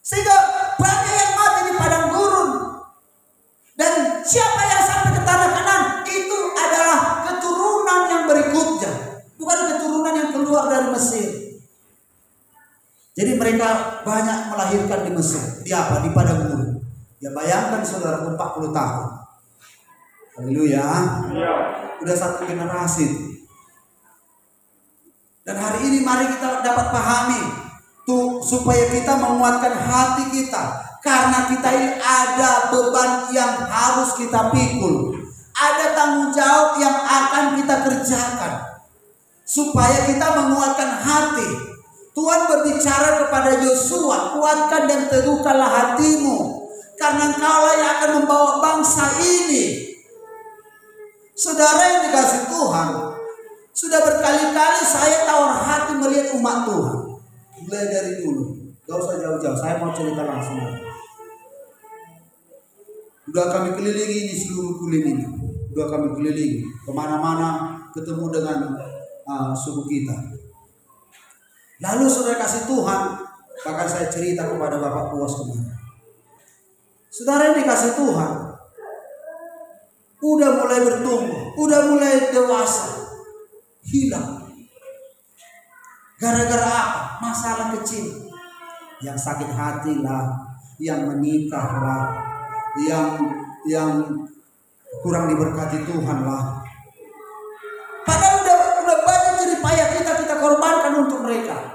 sehingga banyak yang mati di padang gurun. mereka banyak melahirkan di Mesir. Di apa? Di padang gurun. Ya bayangkan saudara 40 tahun. Haleluya. Udah satu generasi. Dan hari ini mari kita dapat pahami tuh supaya kita menguatkan hati kita. Karena kita ini ada beban yang harus kita pikul. Ada tanggung jawab yang akan kita kerjakan. Supaya kita menguatkan hati. Tuhan berbicara kepada Yosua, kuatkan dan teguhkanlah hatimu. Karena engkaulah yang akan membawa bangsa ini. Saudara yang dikasih Tuhan, sudah berkali-kali saya tawar hati melihat umat Tuhan. Mulai dari dulu. Gak usah jauh-jauh, saya mau cerita langsung. Udah kami kelilingi di seluruh kulim ini. Udah kami kelilingi kemana-mana, ketemu dengan suku kita. Lalu saudara kasih Tuhan, bahkan saya cerita kepada Bapak Puas kemarin. Saudara yang dikasih Tuhan, udah mulai bertumbuh, udah mulai dewasa, hilang. Gara-gara apa? Masalah kecil. Yang sakit hati lah, yang menikah lah, yang kurang diberkati Tuhan lah. Padahal udah banyak jerih payah kita korbankan untuk mereka.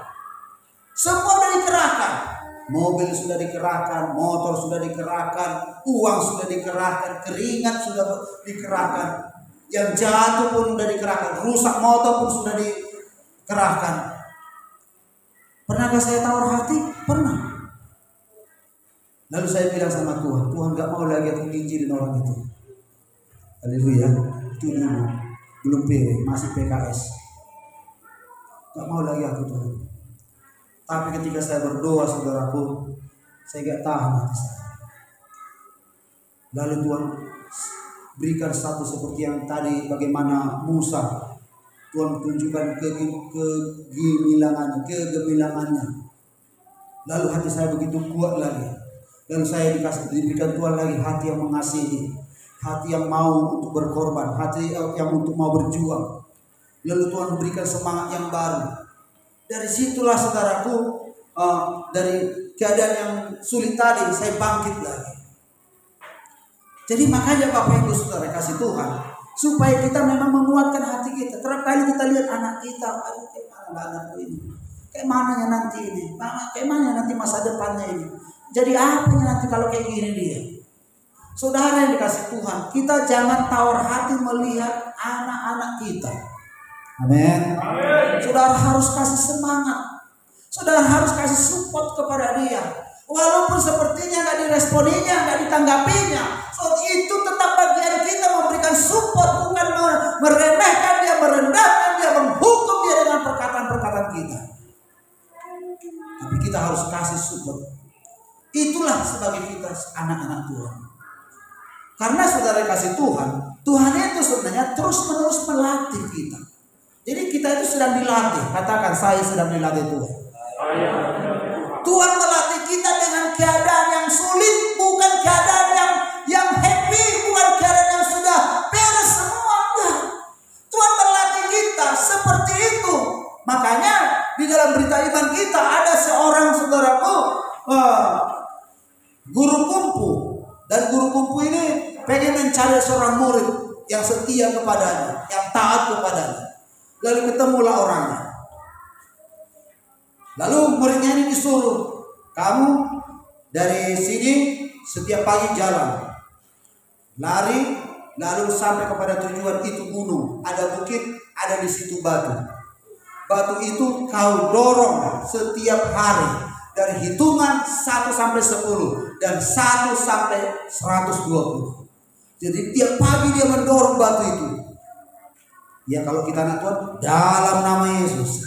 Semua sudah dikerahkan. Mobil sudah dikerahkan, motor sudah dikerahkan, uang sudah dikerahkan, keringat sudah dikerahkan. Yang jatuh pun sudah dikerahkan, rusak motor pun sudah dikerahkan. Pernahkah saya tawar hati? Pernah. Lalu saya bilang sama Tuhan, Tuhan gak mau lagi aku nginjirin orang itu. Haleluya. Itu dulu, belum PW, masih PKS. Gak mau lagi aku Tuhan. Tapi ketika saya berdoa saudaraku, saya gak tahan hati saya. Lalu Tuhan berikan satu seperti yang tadi, bagaimana Musa. Tuhan tunjukkan kegemilangannya. Lalu hati saya begitu kuat lagi. Lalu saya diberikan Tuhan lagi hati yang mengasihi, hati yang mau untuk berkorban, hati yang untuk mau berjuang. Lalu Tuhan berikan semangat yang baru. Dari situlah saudaraku, dari keadaan yang sulit tadi saya bangkit lagi. Jadi makanya Bapak Ibu Saudara kasih Tuhan, supaya kita memang menguatkan hati kita. Kerap kali kita lihat anak kita, aduh kayak mana anakku ini, kayak mananya nanti ini, kayak mana nanti masa depannya ini. Jadi apanya nanti kalau kayak gini dia. Saudara yang dikasih Tuhan, kita jangan tawar hati melihat anak-anak kita. Amin. Saudara harus kasih semangat. Saudara harus kasih support kepada dia. Walaupun sepertinya gak diresponinya, gak ditanggapinya, so itu tetap bagian kita memberikan support, bukan meremehkan dia, merendahkan dia, menghukum dia dengan perkataan-perkataan kita. Tapi kita harus kasih support. Itulah sebagai kita anak-anak Tuhan. Karena saudara kasih Tuhan, Tuhan itu sebenarnya terus-menerus melatih kita. Jadi kita itu sedang dilatih. Katakan, saya sedang dilatih Tuhan. Tuhan melatih kita dengan keadaan yang sulit, bukan keadaan yang happy, bukan keadaan yang sudah beres semuanya. Tuhan melatih kita seperti itu. Makanya di dalam berita iman kita ada seorang saudaraku, guru kumpu, dan guru kumpu ini pengen mencari seorang murid yang setia kepadanya, yang taat kepadanya. Lalu ketemulah orangnya. Lalu muridnya ini disuruh, kamu dari sini setiap pagi jalan, lari, lalu sampai kepada tujuan itu gunung, ada bukit, ada di situ batu. Batu itu kau dorong setiap hari dari hitungan 1 sampai 10 dan 1 sampai 120. Jadi tiap pagi dia mendorong batu itu. Ya kalau kita anak Tuhan, dalam nama Yesus.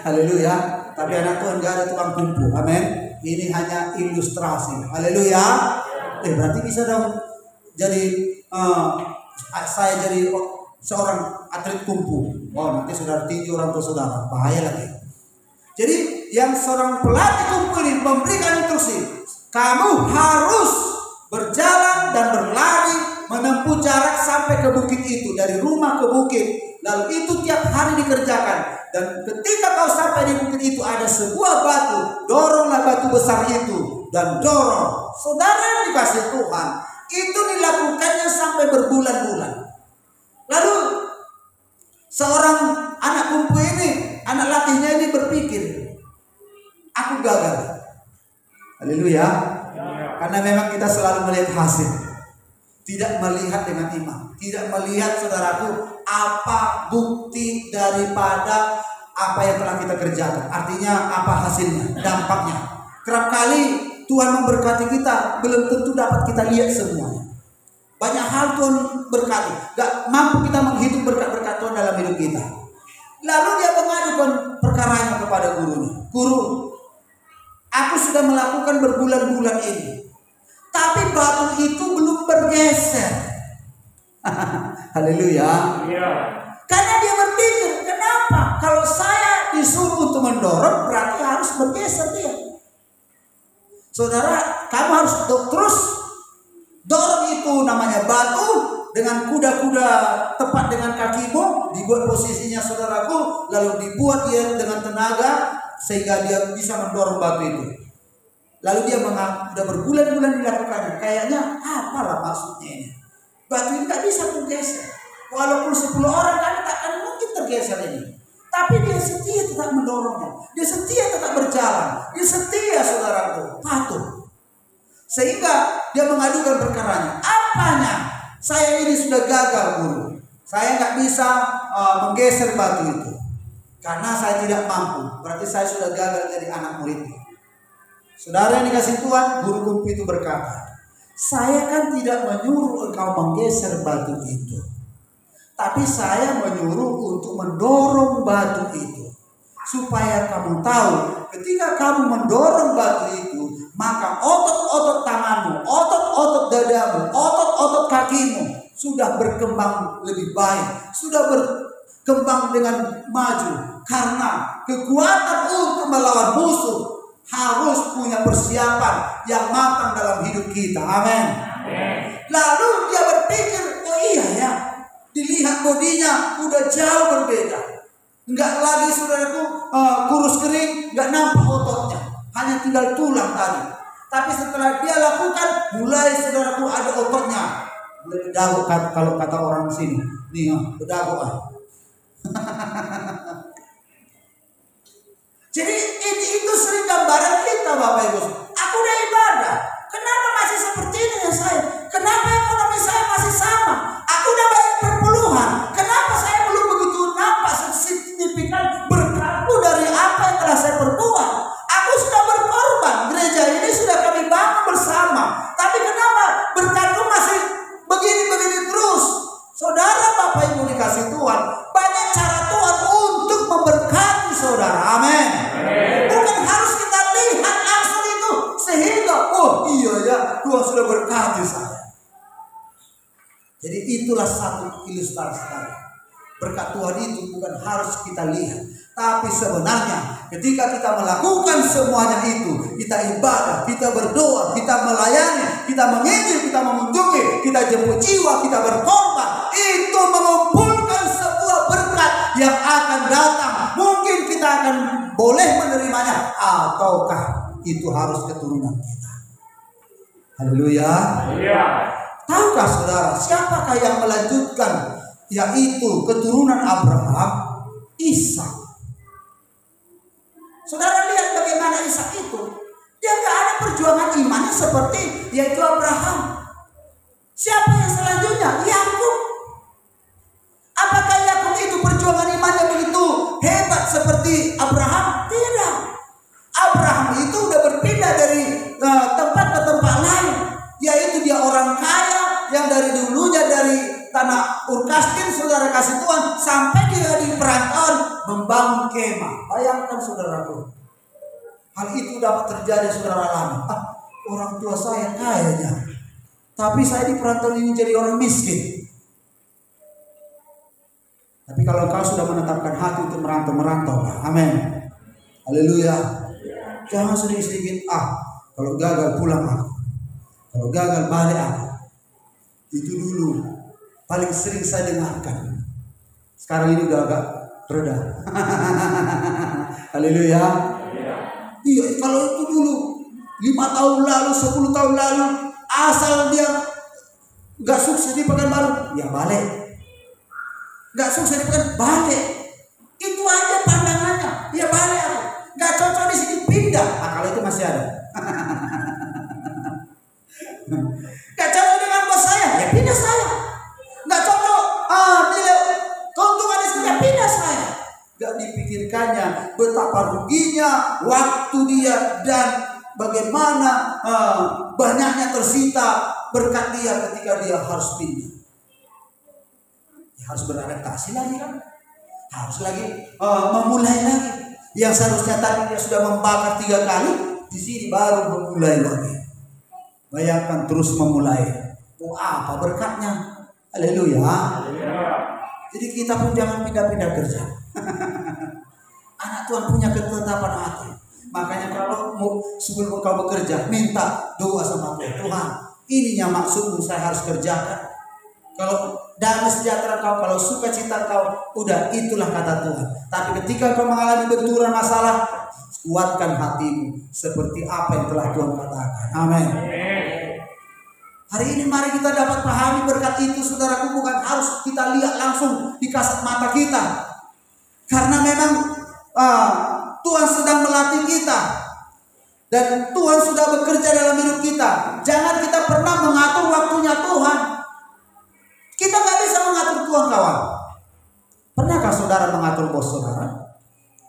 Haleluya. Tapi anak Tuhan gak ada tukang kumpu. Amin. Ini hanya ilustrasi. Haleluya. Berarti bisa dong jadi saya jadi seorang atlet kumpu. Oh nanti saudara tinju orang tua saudara, bahaya lagi. Jadi yang seorang pelatih kumpu ini memberikan instruksi, kamu harus berjalan dan berlari menempuh jarak sampai ke bukit itu, dari rumah ke bukit. Lalu itu tiap hari dikerjakan. Dan ketika kau sampai di bukit itu ada sebuah batu, doronglah batu besar itu dan dorong. Saudara yang dikasih Tuhan, itu dilakukannya sampai berbulan-bulan. Lalu seorang anak kumpu ini, anak latihnya ini berpikir, aku gagal. Haleluya. Karena memang kita selalu melihat hasil, tidak melihat dengan iman, tidak melihat, saudaraku, apa bukti daripada apa yang telah kita kerjakan. Artinya apa hasilnya, dampaknya. Kerap kali Tuhan memberkati kita, belum tentu dapat kita lihat semuanya. Banyak hal Tuhan berkati, gak mampu kita menghitung berkat-berkat Tuhan dalam hidup kita. Lalu dia mengadukan perkaranya kepada gurunya. Guru, aku sudah melakukan berbulan-bulan ini, tapi batu itu belum bergeser. Haleluya. Karena dia berpikir, kenapa kalau saya disuruh untuk mendorong berarti harus bergeser dia. Saudara, kamu harus terus dorong itu namanya batu dengan kuda-kuda tepat dengan kakimu, dibuat posisinya, saudaraku, lalu dibuat dia dengan tenaga sehingga dia bisa mendorong batu itu. Lalu dia sudah berbulan-bulan dilakukannya. Kayaknya apalah maksudnya ini? Batu ini tak bisa bergeser. Walaupun 10 orang kan tak akan mungkin tergeser ini. Tapi dia setia tetap mendorongnya. Dia setia tetap berjalan. Dia setia, saudaraku, patuh. Sehingga dia mengadukan perkaranya. Apanya? Saya ini sudah gagal, guru. Saya nggak bisa menggeser batu itu. Karena saya tidak mampu. Berarti saya sudah gagal jadi anak muridnya. Saudara yang dikasih Tuhan, guru kumpu itu berkata, saya kan tidak menyuruh engkau menggeser batu itu, tapi saya menyuruh untuk mendorong batu itu. Supaya kamu tahu, ketika kamu mendorong batu itu, maka otot-otot tanganmu, otot-otot dadamu, otot-otot kakimu sudah berkembang lebih baik, sudah berkembang dengan maju. Karena kekuatan untuk melawan musuh harus punya persiapan yang matang dalam hidup kita. Amin. Lalu dia berpikir, oh iya ya, dilihat bodinya udah jauh berbeda. Enggak lagi, saudaraku, kurus kering, enggak nampak ototnya, hanya tinggal tulang tadi. Tapi setelah dia lakukan, mulai, saudaraku, ada ototnya. Mulai berdagu, kalau kata orang sini, nih berdagu. Jadi itu sering gambaran kita, Bapak Ibu. Aku udah ibadah, kenapa masih seperti ini ya saya? Kenapa ekonomi saya masih sama? Aku udah banyak perpuluhan, kenapa saya belum begitu nampak signifikan berkatku dari apa yang telah saya perbuat? Aku sudah berkorban, gereja ini sudah kami bangun bersama, tapi kenapa berkatku masih begini-begini terus? Saudara, Bapak Ibu dikasih Tuhan, banyak cara Tuhan untuk memberkati saudara. Amin. Bukan harus kita lihat langsung itu sehingga, oh iya ya, Tuhan sudah berkati saya. Jadi itulah satu ilustrasi tadi. Berkat Tuhan itu bukan harus kita lihat, tapi sebenarnya ketika kita melakukan semuanya itu, kita ibadah, kita berdoa, kita melayani, kita menginjil, kita mengunjungi, kita jemput jiwa, kita berkorban, itu mengumpulkan sebuah berkat yang akan datang. Mungkin kita akan boleh menerimanya, ataukah itu harus keturunan kita. Haleluya. Tahukah saudara, siapakah yang melanjutkan, yaitu keturunan Abraham? Ishak. Saudara lihat bagaimana Ishak itu, dia gak ada perjuangan imannya seperti yaitu Abraham. Siapa yang selanjutnya? Yakub. Apakah Yakub itu perjuangan imannya begitu hebat seperti Abraham? Tidak. Abraham itu udah berpindah dari tempat ke tempat lain, yaitu dia orang kaya yang dari dulunya dari tanah Ur-Kasdim, saudara kasih Tuhan, sampai dia di perantauan membangun kemah. Bayangkan saudaraku, hal itu dapat terjadi, saudara lama. Orang tua saya kayanya, tapi saya di perantauan ini jadi orang miskin. Tapi kalau kau sudah menetapkan hati untuk merantau, amin. Haleluya. Jangan sedikit-sedikit, kalau gagal pulang aku, kalau gagal balik aku. Itu dulu paling sering saya dengarkan. Sekarang ini udah agak reda. Haleluya. Iya, kalau itu dulu 5 tahun lalu, 10 tahun lalu, asal dia nggak sukses di Pekanbaru, ya balik. Nggak sukses di Pekanbaru, balik. Itu aja pandangannya, ya balik. Nggak cocok di sini, pindah. Nah, kalau itu masih ada. Nggak cocok dengan bos saya, ya pindah saya. Nggak cocok, nilai keuntungan di sini, ya pindah saya. Nggak dipikirkannya betapa ruginya waktu dia dan bagaimana banyaknya tersita berkat dia ketika dia harus pindah. Ya, harus beradaptasi lagi kan, harus lagi memulai lagi. Yang seharusnya tadi dia sudah membakar 3 kali, di sini baru memulai lagi. Bayangkan terus memulai. Oh, apa berkatnya? Haleluya. Jadi kita pun jangan pindah-pindah kerja. Anak Tuhan punya ketetapan hati. Makanya kalau sebelum kau bekerja, minta doa sama Tuhan. Tuhan, ininya maksudmu saya harus kerjakan. Kalau damai sejahtera kau, kalau sukacita kau, udah itulah kata Tuhan. Tapi ketika kau mengalami benturan masalah, kuatkan hatimu seperti apa yang telah Tuhan katakan. Amin. Hari ini mari kita dapat pahami berkat itu, saudaraku, bukan harus kita lihat langsung di kasat mata kita. Karena memang Tuhan sedang melatih kita dan Tuhan sudah bekerja dalam hidup kita. Jangan kita pernah mengatur waktunya Tuhan. Kita nggak bisa mengatur Tuhan, kawan. Pernahkah saudara mengatur bos saudara?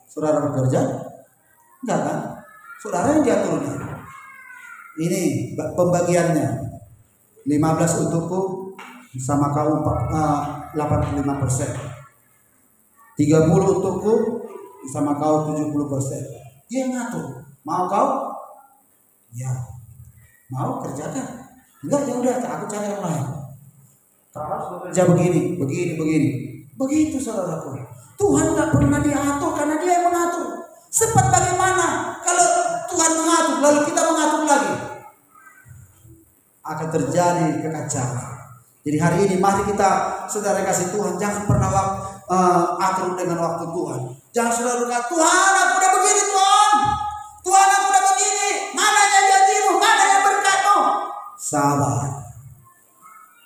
Saudara bekerja? Enggak kan? Saudara yang diaturnya. Ini pembagiannya. 15 untukku sama kau 85%. 30 untukku sama kau 70%. Dia ngatur. Mau kau? Ya. Mau kerjakan? Enggak, ya udah aku cari yang lain. Kerja begini. Begitu saudaraku. Tuhan nggak pernah diatur karena Dia yang mengatur. Sebab bagaimana kalau Tuhan mengatur lalu kita mengatur lagi? Akan terjadi kekacauan. Jadi hari ini mari kita, saudara kasih Tuhan, jangan pernah atur dengan waktu Tuhan. Jangan saudara berkata, Tuhan aku udah begini Tuhan. Tuhan aku udah begini. Mananya janjimu, mananya berkatmu. Sabar.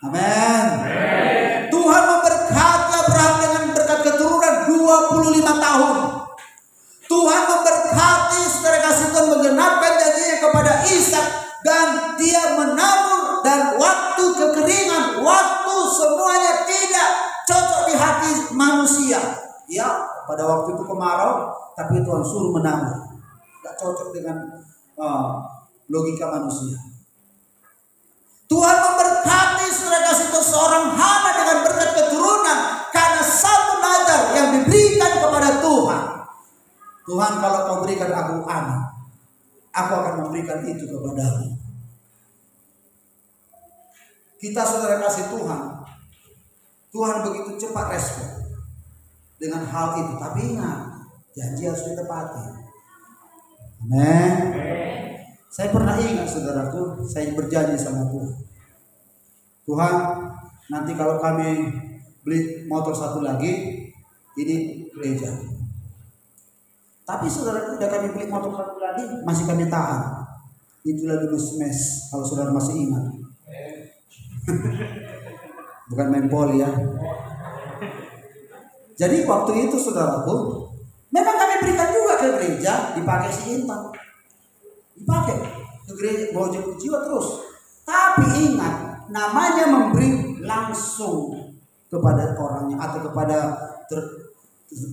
Amin. Tuhan memberkati Abraham dengan berkat keturunan 25 tahun. Tuhan memberkati, saudara kasih Tuhan, menggenapkan janjinya kepada Ishak. Dan dia menabur, dan waktu kekeringan, waktu semuanya tidak cocok di hati manusia. Ya, pada waktu itu kemarau, tapi Tuhan suruh menabur. Tidak cocok dengan logika manusia. Tuhan memberkati, saudara kasih Tuhan, seorang Hana dengan berkat keturunan karena satu nazar yang diberikan kepada Tuhan. Tuhan, kalau kau berikan aku anak, aku akan memberikan itu kepadamu. Kita, saudara kasih Tuhan, Tuhan begitu cepat respon dengan hal itu. Tapi ingat, janji harus ditepati. Amin. Saya pernah ingat, saudaraku, saya berjanji sama Tuhan. Tuhan, nanti kalau kami beli motor satu lagi, ini gereja. Tapi saudaraku, udah kami beli motor satu lagi, masih kami tahan. Itulah dulu smash, kalau saudara masih ingat. Bukan main poli ya. Jadi waktu itu, saudaraku, memang kami berikan juga ke gereja, dipakai si Intan. Dipakai ke gereja, bawa jiwa terus. Tapi ingat, namanya memberi langsung kepada orangnya atau kepada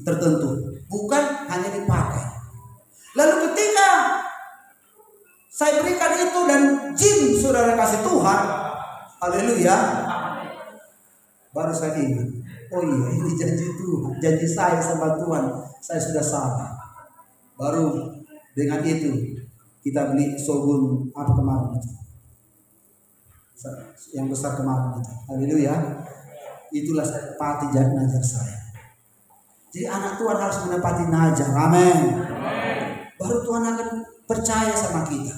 tertentu, bukan hanya dipakai. Lalu ketika saya berikan itu dan jin saudara kasih Tuhan, haleluya, baru saya ingat, oh iya, ini janji Tuhan, janji saya sama Tuhan, saya sudah salah. Baru dengan itu kita beli Shogun apa kemarin itu, yang besar kemarin itu, haleluya. Itulah saya tepati najar saya. Jadi anak Tuhan harus menepati najar, amin. Baru Tuhan akan percaya sama kita.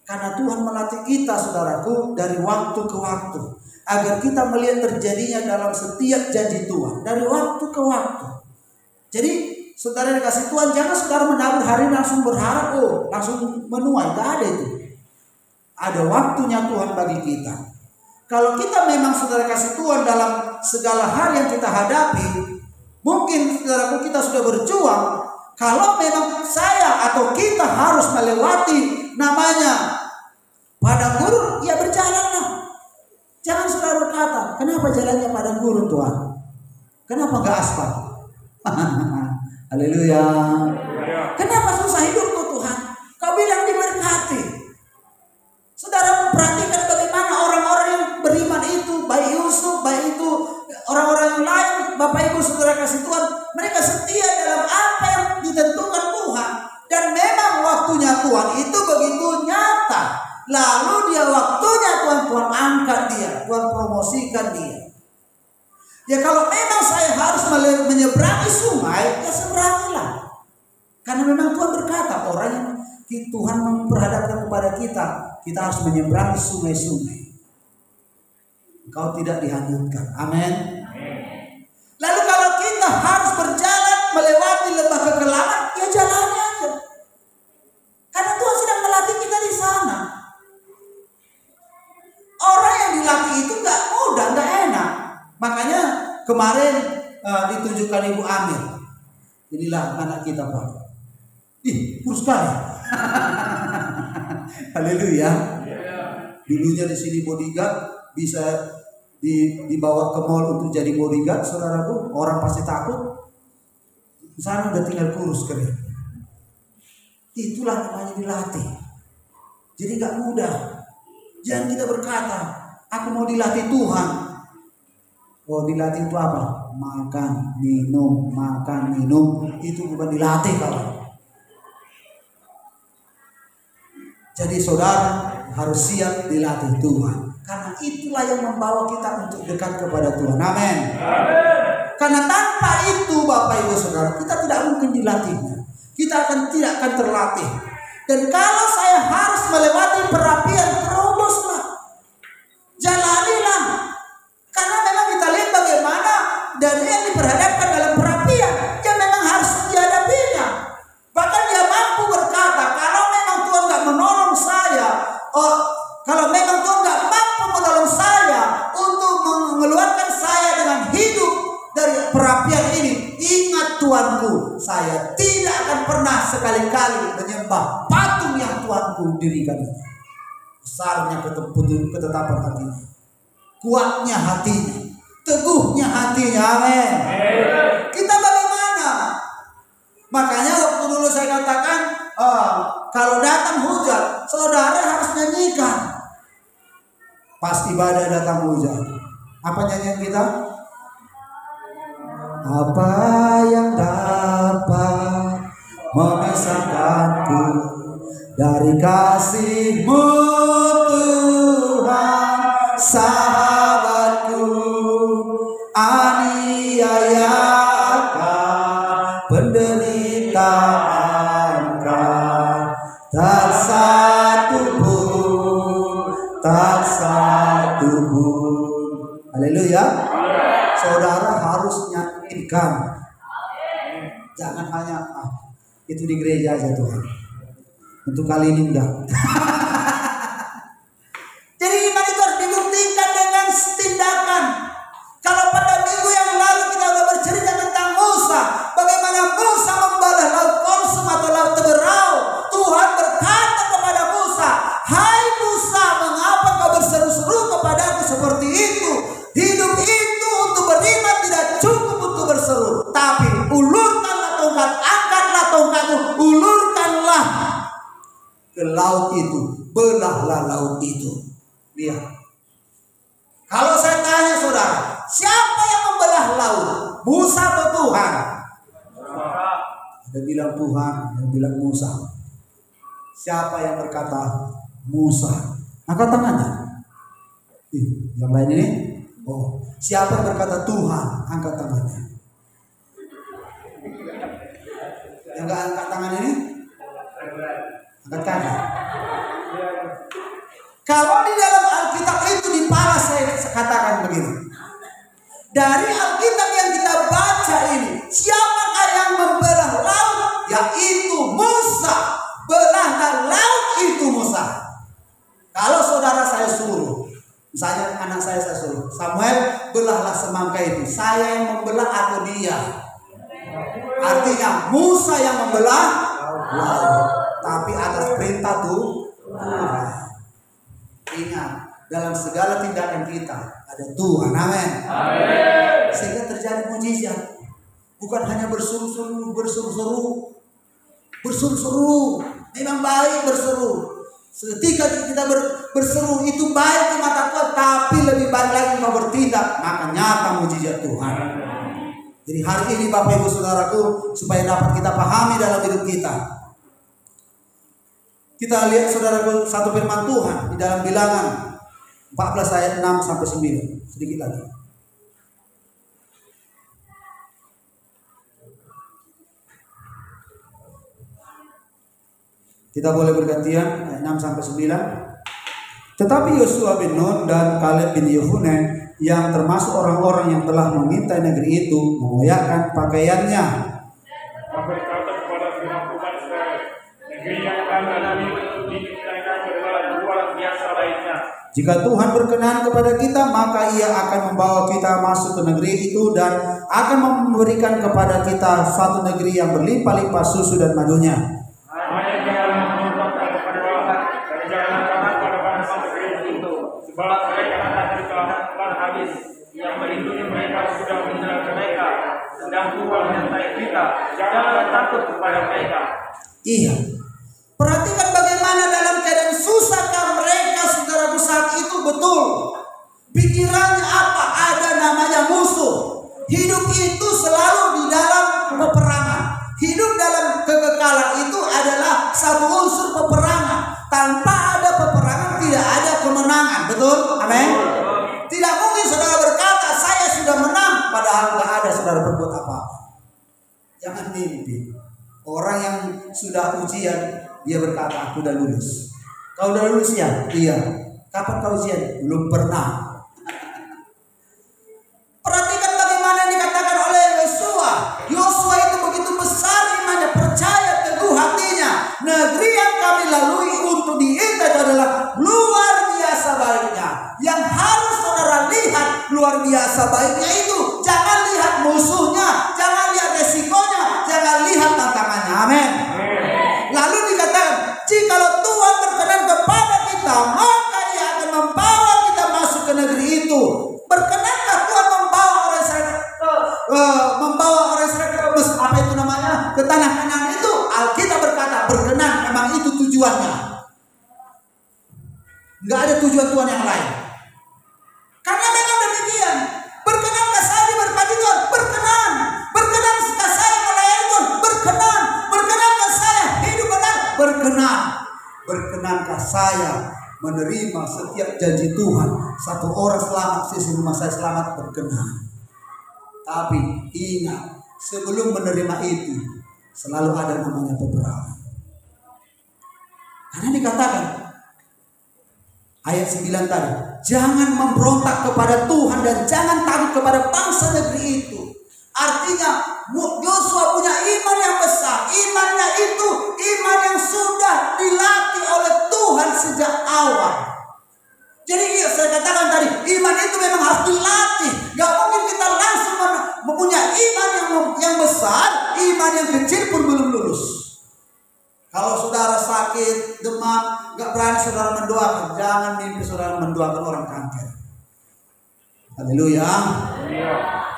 Karena Tuhan melatih kita, saudaraku, dari waktu ke waktu. agar kita melihat terjadinya dalam setiap janji Tuhan dari waktu ke waktu. Jadi saudara dikasih Tuhan, jangan saudara menabur hari langsung berharap langsung menuai, tidak ada itu. Ada waktunya Tuhan bagi kita. Kalau kita memang saudara kasih Tuhan dalam segala hal yang kita hadapi, mungkin saudaraku kita sudah berjuang. Kalau memang saya atau kita harus melewati namanya padang gurun, ya berjalanlah. Jangan saudara berkata, kenapa jalannya padang gurun Tuhan? Kenapa enggak aspal? Haleluya. Kenapa susah hidupku Tuhan? Kau bilang diberkati. Saudara perhatikan bagaimana orang-orang yang beriman itu, baik Yusuf, baik itu orang-orang yang lain, Bapak Ibu saudara kasih Tuhan, mereka setia dalam apa yang ditentukan Tuhan. Dan memang waktunya Tuhan itu begitu nyata. Lalu dia waktunya Tuhan angkat dia, Tuhan promosikan dia. Ya kalau memang saya harus menyeberangi sungai, ya seberangilah. Karena memang Tuhan berkata, orang yang Tuhan memperhadapkan kepada kita, kita harus menyeberangi sungai-sungai. Engkau tidak dihanyutkan. Amin. Lalu kalau kita harus berjalan melewati lembah kegelapan, ya jalani aja. Karena Tuhan sedang melatih kita di sana. Orang yang dilatih itu gak mudah, gak enak. Makanya kemarin ditunjukkan Ibu Amir. Inilah anak kita Pak. Kurus sekali. Haleluya. Dulunya di sini bodyguard, bisa dibawa ke mall untuk jadi bodyguard, saudaraku. Orang pasti takut. Sana udah tinggal kurus kan. Itulah namanya dilatih. Jadi gak mudah. Jangan kita berkata, aku mau dilatih Tuhan. Oh, dilatih itu apa? Makan, minum. Itu bukan dilatih kawan. Jadi saudara harus siap dilatih Tuhan. Karena itulah yang membawa kita untuk dekat kepada Tuhan. Amin. Karena tanpa itu Bapak Ibu Saudara, kita tidak mungkin dilatihnya. Kita tidak akan terlatih. Dan kalau saya harus melewati perapian, teroboslah. Jalanilah. Karena memang kita lihat bagaimana dan yang diperhadapkan dalam perapian, dia memang harus dihadapinya. Bahkan dia mampu berkata, kalau memang Tuhan gak menolong saya, kalau memang Tuhan gak mampu menolong saya untuk mengeluarkan saya dengan hidup dari perapian ini, ingat Tuanku, saya tidak akan pernah sekali-kali menyembah patung yang Tuanku dirikan. Besarnya ketetapan hatinya, kuatnya hatinya, teguhnya hatinya. Amin. Kita bagaimana? Makanya waktu dulu saya katakan, kalau datang hujan, saudara harus nyanyikan. Pas ibadah datang hujan, apa nyanyian kita? Apa yang dapat memisahkanku dari kasih-Mu Tuhan, sahabatku aniayakan, penderitaan kan, tak satu pun. Haleluya. Saudara harus nyanyikan. Jangan hanya itu di gereja aja Tuhan. Untuk kali ini enggak. Jadi iman itu harus dibuktikan dengan tindakan. Kalau pada minggu yang lalu kita sudah bercerita tentang Musa, bagaimana Musa membalas laut Kolsum atau laut Teberau. Tuhan berkata kepada Musa, "Hai Musa, mengapa kau berseru-seru kepadaku seperti itu? Hidup itu untuk beriman tidak cukup untuk berseru, tapi ulurkanlah tongkat, angkatlah tongkatmu, ulurkanlah ke laut itu, belahlah laut itu." Lihat. Kalau saya tanya saudara, siapa yang membelah laut? Musa atau Tuhan? Ada bilang Tuhan, ada bilang Musa. Siapa yang berkata Musa? Angkat tangannya. Yang lain ini? Oh, siapa yang berkata Tuhan? Angkat tangannya. Yang enggak angkat tangan ini? Angkat tangan. Kalau di dalam Alkitab itu dipalas, saya katakan Dari Alkitab yang kita baca ini, siapakah yang membelah laut? Yaitu Musa. Belahlah laut itu Musa. Kalau saudara saya suruh, misalnya anak saya suruh, Samuel, belahlah semangka itu. Saya yang membelah atau dia? Artinya Musa yang membelah laut, tapi atas perintah Tuhan. Ingat, dalam segala tindakan kita ada Tuhan. Amin. Sehingga terjadi mujizat. Bukan hanya berseru-seru. Memang baik berseru. Ketika kita berseru itu baik di mata Tuhan, tapi lebih baik lagi kalau bertindak, maka nyata mujizat Tuhan. Jadi hari ini Bapak Ibu Saudaraku, supaya dapat kita pahami dalam hidup kita, kita lihat saudaraku satu firman Tuhan di dalam Bilangan 14 ayat 6 sampai 9. Sedikit lagi. Kita boleh bergantian ayat 6 sampai 9. Tetapi Yosua bin Nun dan Kaleb bin Yefune yang termasuk orang-orang yang telah meminta negeri itu mengoyakkan pakaiannya.
Berkata kepada umat Israel, negeri yang akan kami dimintakan adalah luar biasa baiknya.
Jika Tuhan berkenan kepada kita, maka Ia akan membawa kita masuk ke negeri itu dan akan memberikan kepada kita suatu negeri yang berlimpah-limpah susu dan madunya.
Hanya jangan memberontak kepada Allah dan jangan taat pada bangsa negeri itu, sebab mereka akan dikalahkan habis. Yang melindungi mereka sudah menjelaskan mereka, sedang Tuhan menyertai kita. Janganlah takut kepada mereka.
Iya. Perhatikan bagaimana dalam keadaan susahkah mereka saudaraku saat itu. Betul. Pikirannya apa? Ada namanya musuh. Hidup itu selalu di dalam peperangan. Hidup dalam kekekalan itu adalah satu unsur peperangan. Tanpa ada peperangan tidak ada kemenangan. Betul? Amin. Tidak mungkin saudara berkata saya sudah menang padahal tidak ada saudara berbuat apa-apa. Jangan mimpi. Orang yang sudah ujian dia berkata aku udah lulus. Kau udah lulus ya? Iya. Kapan kau ujian? Belum pernah. Perhatikan bagaimana yang dikatakan oleh Yosua. Yosua itu begitu besar imannya, percaya teguh hatinya. Negeri yang kami lalui untuk diintai itu adalah luar biasa baiknya. Yang harus saudara lihat luar biasa baiknya itu. Jangan lihat musuhnya, jangan lihat resikonya, jangan lihat tantangannya. Amin. Lalu dikatakan, jikalau Tuhan berkenan kepada kita, maka Ia akan membawa kita masuk ke negeri itu. Berkenankah Tuhan membawa orang Israel apa itu namanya, ke tanah Kanaan itu? Alkitab berkata berkenan, memang itu tujuannya. Enggak ada tujuan Tuhan yang lain. Karena memang demikian. Berkenankah saya diberkati Tuhan? Berkenan. Berkenankah saya melayani Tuhan? Berkenan. Berkenankah saya hidup benar? Berkenan. Berkenankah saya menerima setiap janji Tuhan? Satu orang selamat, sisi rumah saya selamat, berkenan. Tapi ingat, sebelum menerima itu selalu ada namanya peperangan. Karena dikatakan ayat 9 tadi, jangan memberontak kepada Tuhan dan jangan takut kepada bangsa negeri itu. Artinya Yosua punya iman yang besar. Imannya itu iman yang sudah dilatih oleh Tuhan sejak awal. Jadi saya katakan tadi, iman itu memang harus dilatih. Gak mungkin kita langsung mempunyai iman yang besar, iman yang kecil pun belum lulus. Kalau saudara sakit, demam, gak berani saudara mendoakan. Jangan mimpi saudara mendoakan orang kanker. Haleluya.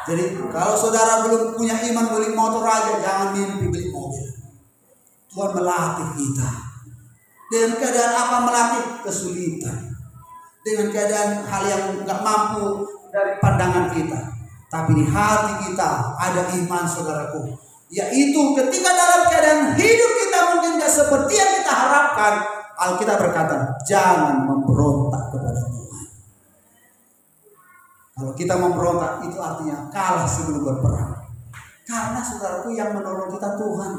Jadi kalau saudara belum punya iman beli motor aja, jangan mimpi beli mobil. Tuhan melatih kita. Dengan keadaan apa melatih? Kesulitan. Dengan keadaan hal yang gak mampu dari pandangan kita. Tapi di hati kita ada iman saudaraku. Yaitu ketika dalam keadaan hidup kita mungkin gak seperti yang kita harapkan, Alkitab berkata jangan memberontak kepada Tuhan. Kalau kita memberontak itu artinya kalah sebelum berperang. Karena saudaraku yang menolong kita Tuhan,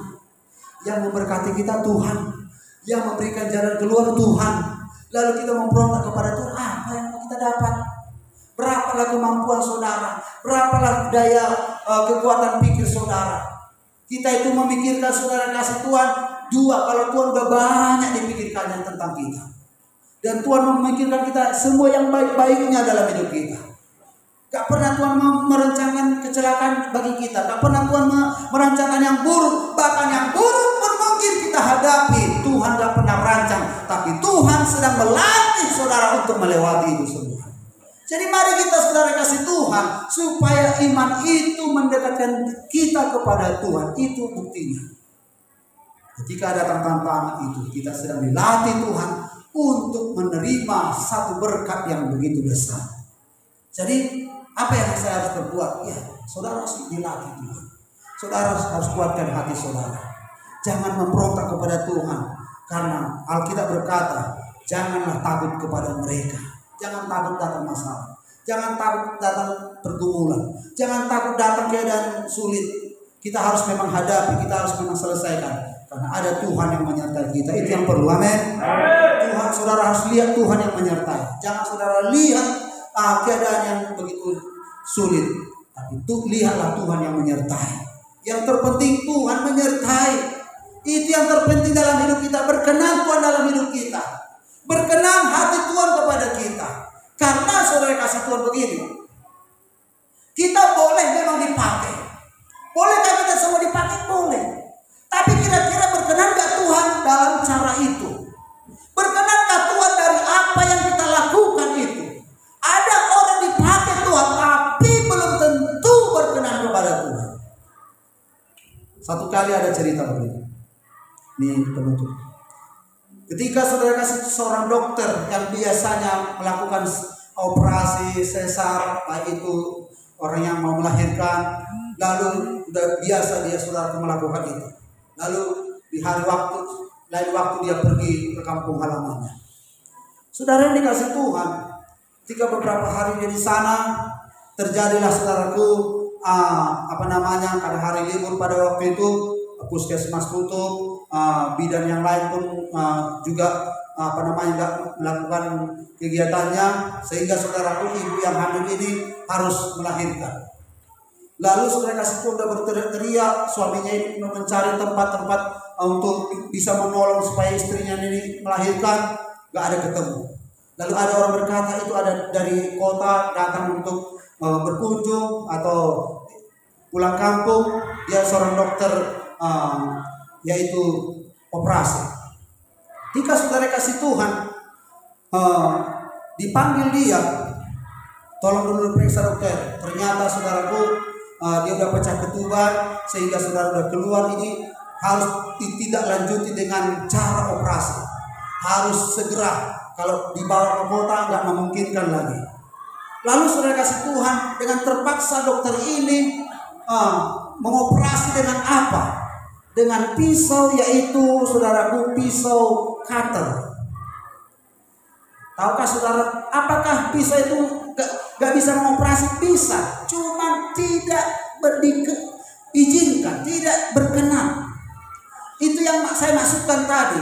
yang memberkati kita Tuhan, yang memberikan jalan keluar Tuhan. Lalu kita memberontak kepada Tuhan, apa yang mau kita dapat? Berapalah kemampuan saudara? Berapalah daya kekuatan pikir saudara. Kita itu memikirkan saudara kasih Tuhan 2 kalau Tuhan udah banyak dipikirkannya tentang kita. Dan Tuhan memikirkan kita semua yang baik-baiknya dalam hidup kita. Gak pernah Tuhan merencanakan kecelakaan bagi kita. Gak pernah Tuhan merencanakan yang buruk. Bahkan yang buruk pun mungkin kita hadapi. Tuhan gak pernah merancang. Tapi Tuhan sedang melatih saudara untuk melewati itu semua. Jadi mari kita saudara kasih Tuhan. Supaya iman itu mendekatkan kita kepada Tuhan. Itu buktinya. Ketika ada tantangan itu, kita sedang dilatih Tuhan untuk menerima satu berkat yang begitu besar. Jadi apa yang saya harus berbuat? Ya, saudara harus dilatih Tuhan. Saudara harus kuatkan hati saudara. Jangan memberontak kepada Tuhan. Karena Alkitab berkata, janganlah takut kepada mereka. Jangan takut datang masalah. Jangan takut datang pergumulan. Jangan takut datang keadaan sulit. Kita harus memang hadapi, kita harus memang selesaikan. Karena ada Tuhan yang menyertai kita. Itu yang perlu. Amin. Tuhan, saudara harus lihat Tuhan yang menyertai. Jangan saudara lihat keadaan yang begitu sulit, tapi lihatlah Tuhan yang menyertai. Yang terpenting Tuhan menyertai. Itu yang terpenting dalam hidup kita. Berkenan Tuhan dalam hidup kita. Berkenan hati Tuhan kepada kita. Karena saudara kasih Tuhan begini, kita boleh memang dipakai. Bolehkah kita semua dipakai? Boleh. Tapi kira-kira berkenan gak Tuhan dalam cara itu? Berkenankah Tuhan dari apa yang kita lakukan itu? Ada orang dipakai Tuhan, tapi belum tentu berkenan kepada Tuhan. Satu kali ada cerita begini. Ini penutup. Ketika saudara kasih seorang dokter yang biasanya melakukan operasi sesar, baik itu orang yang mau melahirkan, lalu udah biasa dia saudara melakukan itu. Lalu di hari waktu, lain waktu dia pergi ke kampung halamannya. Saudara yang dikasih Tuhan, ketika beberapa hari dia di sana, terjadilah saudaraku karena hari libur pada waktu itu, puskesmas tutup, bidan yang lain pun juga melakukan kegiatannya, sehingga saudaraku ibu yang hamil ini harus melahirkan. Lalu saudara kasih Tuhan udah berteriak, suaminya ini mencari tempat-tempat untuk bisa menolong supaya istrinya ini melahirkan, gak ada ketemu. Lalu ada orang berkata itu ada dari kota datang untuk berkunjung atau pulang kampung, dia seorang dokter yaitu operasi. Jika saudara kasih Tuhan dipanggil dia, tolong dulu periksa dokter. Ternyata saudaraku dia udah pecah ketuban, sehingga saudara udah keluar, ini harus tidak lanjuti dengan cara operasi. Harus segera, kalau dibawa ke kota nggak memungkinkan lagi. Lalu saudara kasih Tuhan dengan terpaksa dokter ini mengoperasi dengan apa? Dengan pisau, yaitu saudaraku pisau cutter. Tahukah saudara, apakah pisau itu gak bisa mengoperasi? Bisa, cuma tidak diizinkan, tidak berkenan. Itu yang saya maksudkan tadi.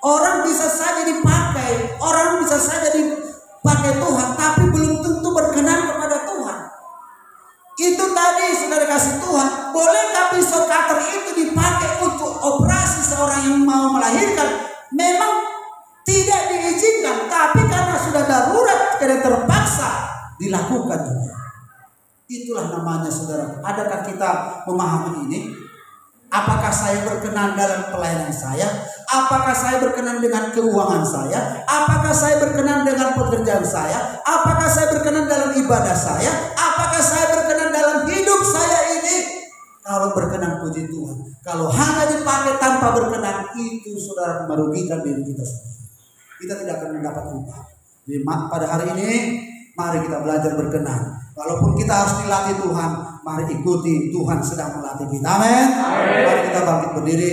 Orang bisa saja dipakai, orang bisa saja dipakai Tuhan, tapi belum tentu berkenan kepada Tuhan. Itu tadi saudara kasih Tuhan, bolehkah pisau cutter itu dipakai untuk operasi seorang yang mau melahirkan? Memang tidak diizinkan, tapi karena sudah darurat, karena terpaksa dilakukan juga. Itulah namanya saudara. Adakah kita memahami ini? Apakah saya berkenan dalam pelayanan saya? Apakah saya berkenan dengan keuangan saya? Apakah saya berkenan dengan pekerjaan saya? Apakah saya berkenan dalam ibadah saya? Apakah saya berkenan dalam hidup saya ini? Kalau berkenan, puji Tuhan. Kalau hanya dipakai tanpa berkenan, itu saudara merugikan diri kita sendiri. Kita tidak akan mendapat upah. Jadi pada hari ini, mari kita belajar berkenan. Walaupun kita harus dilatih Tuhan, mari ikuti Tuhan sedang melatih kita. Amin. Mari kita bangkit berdiri.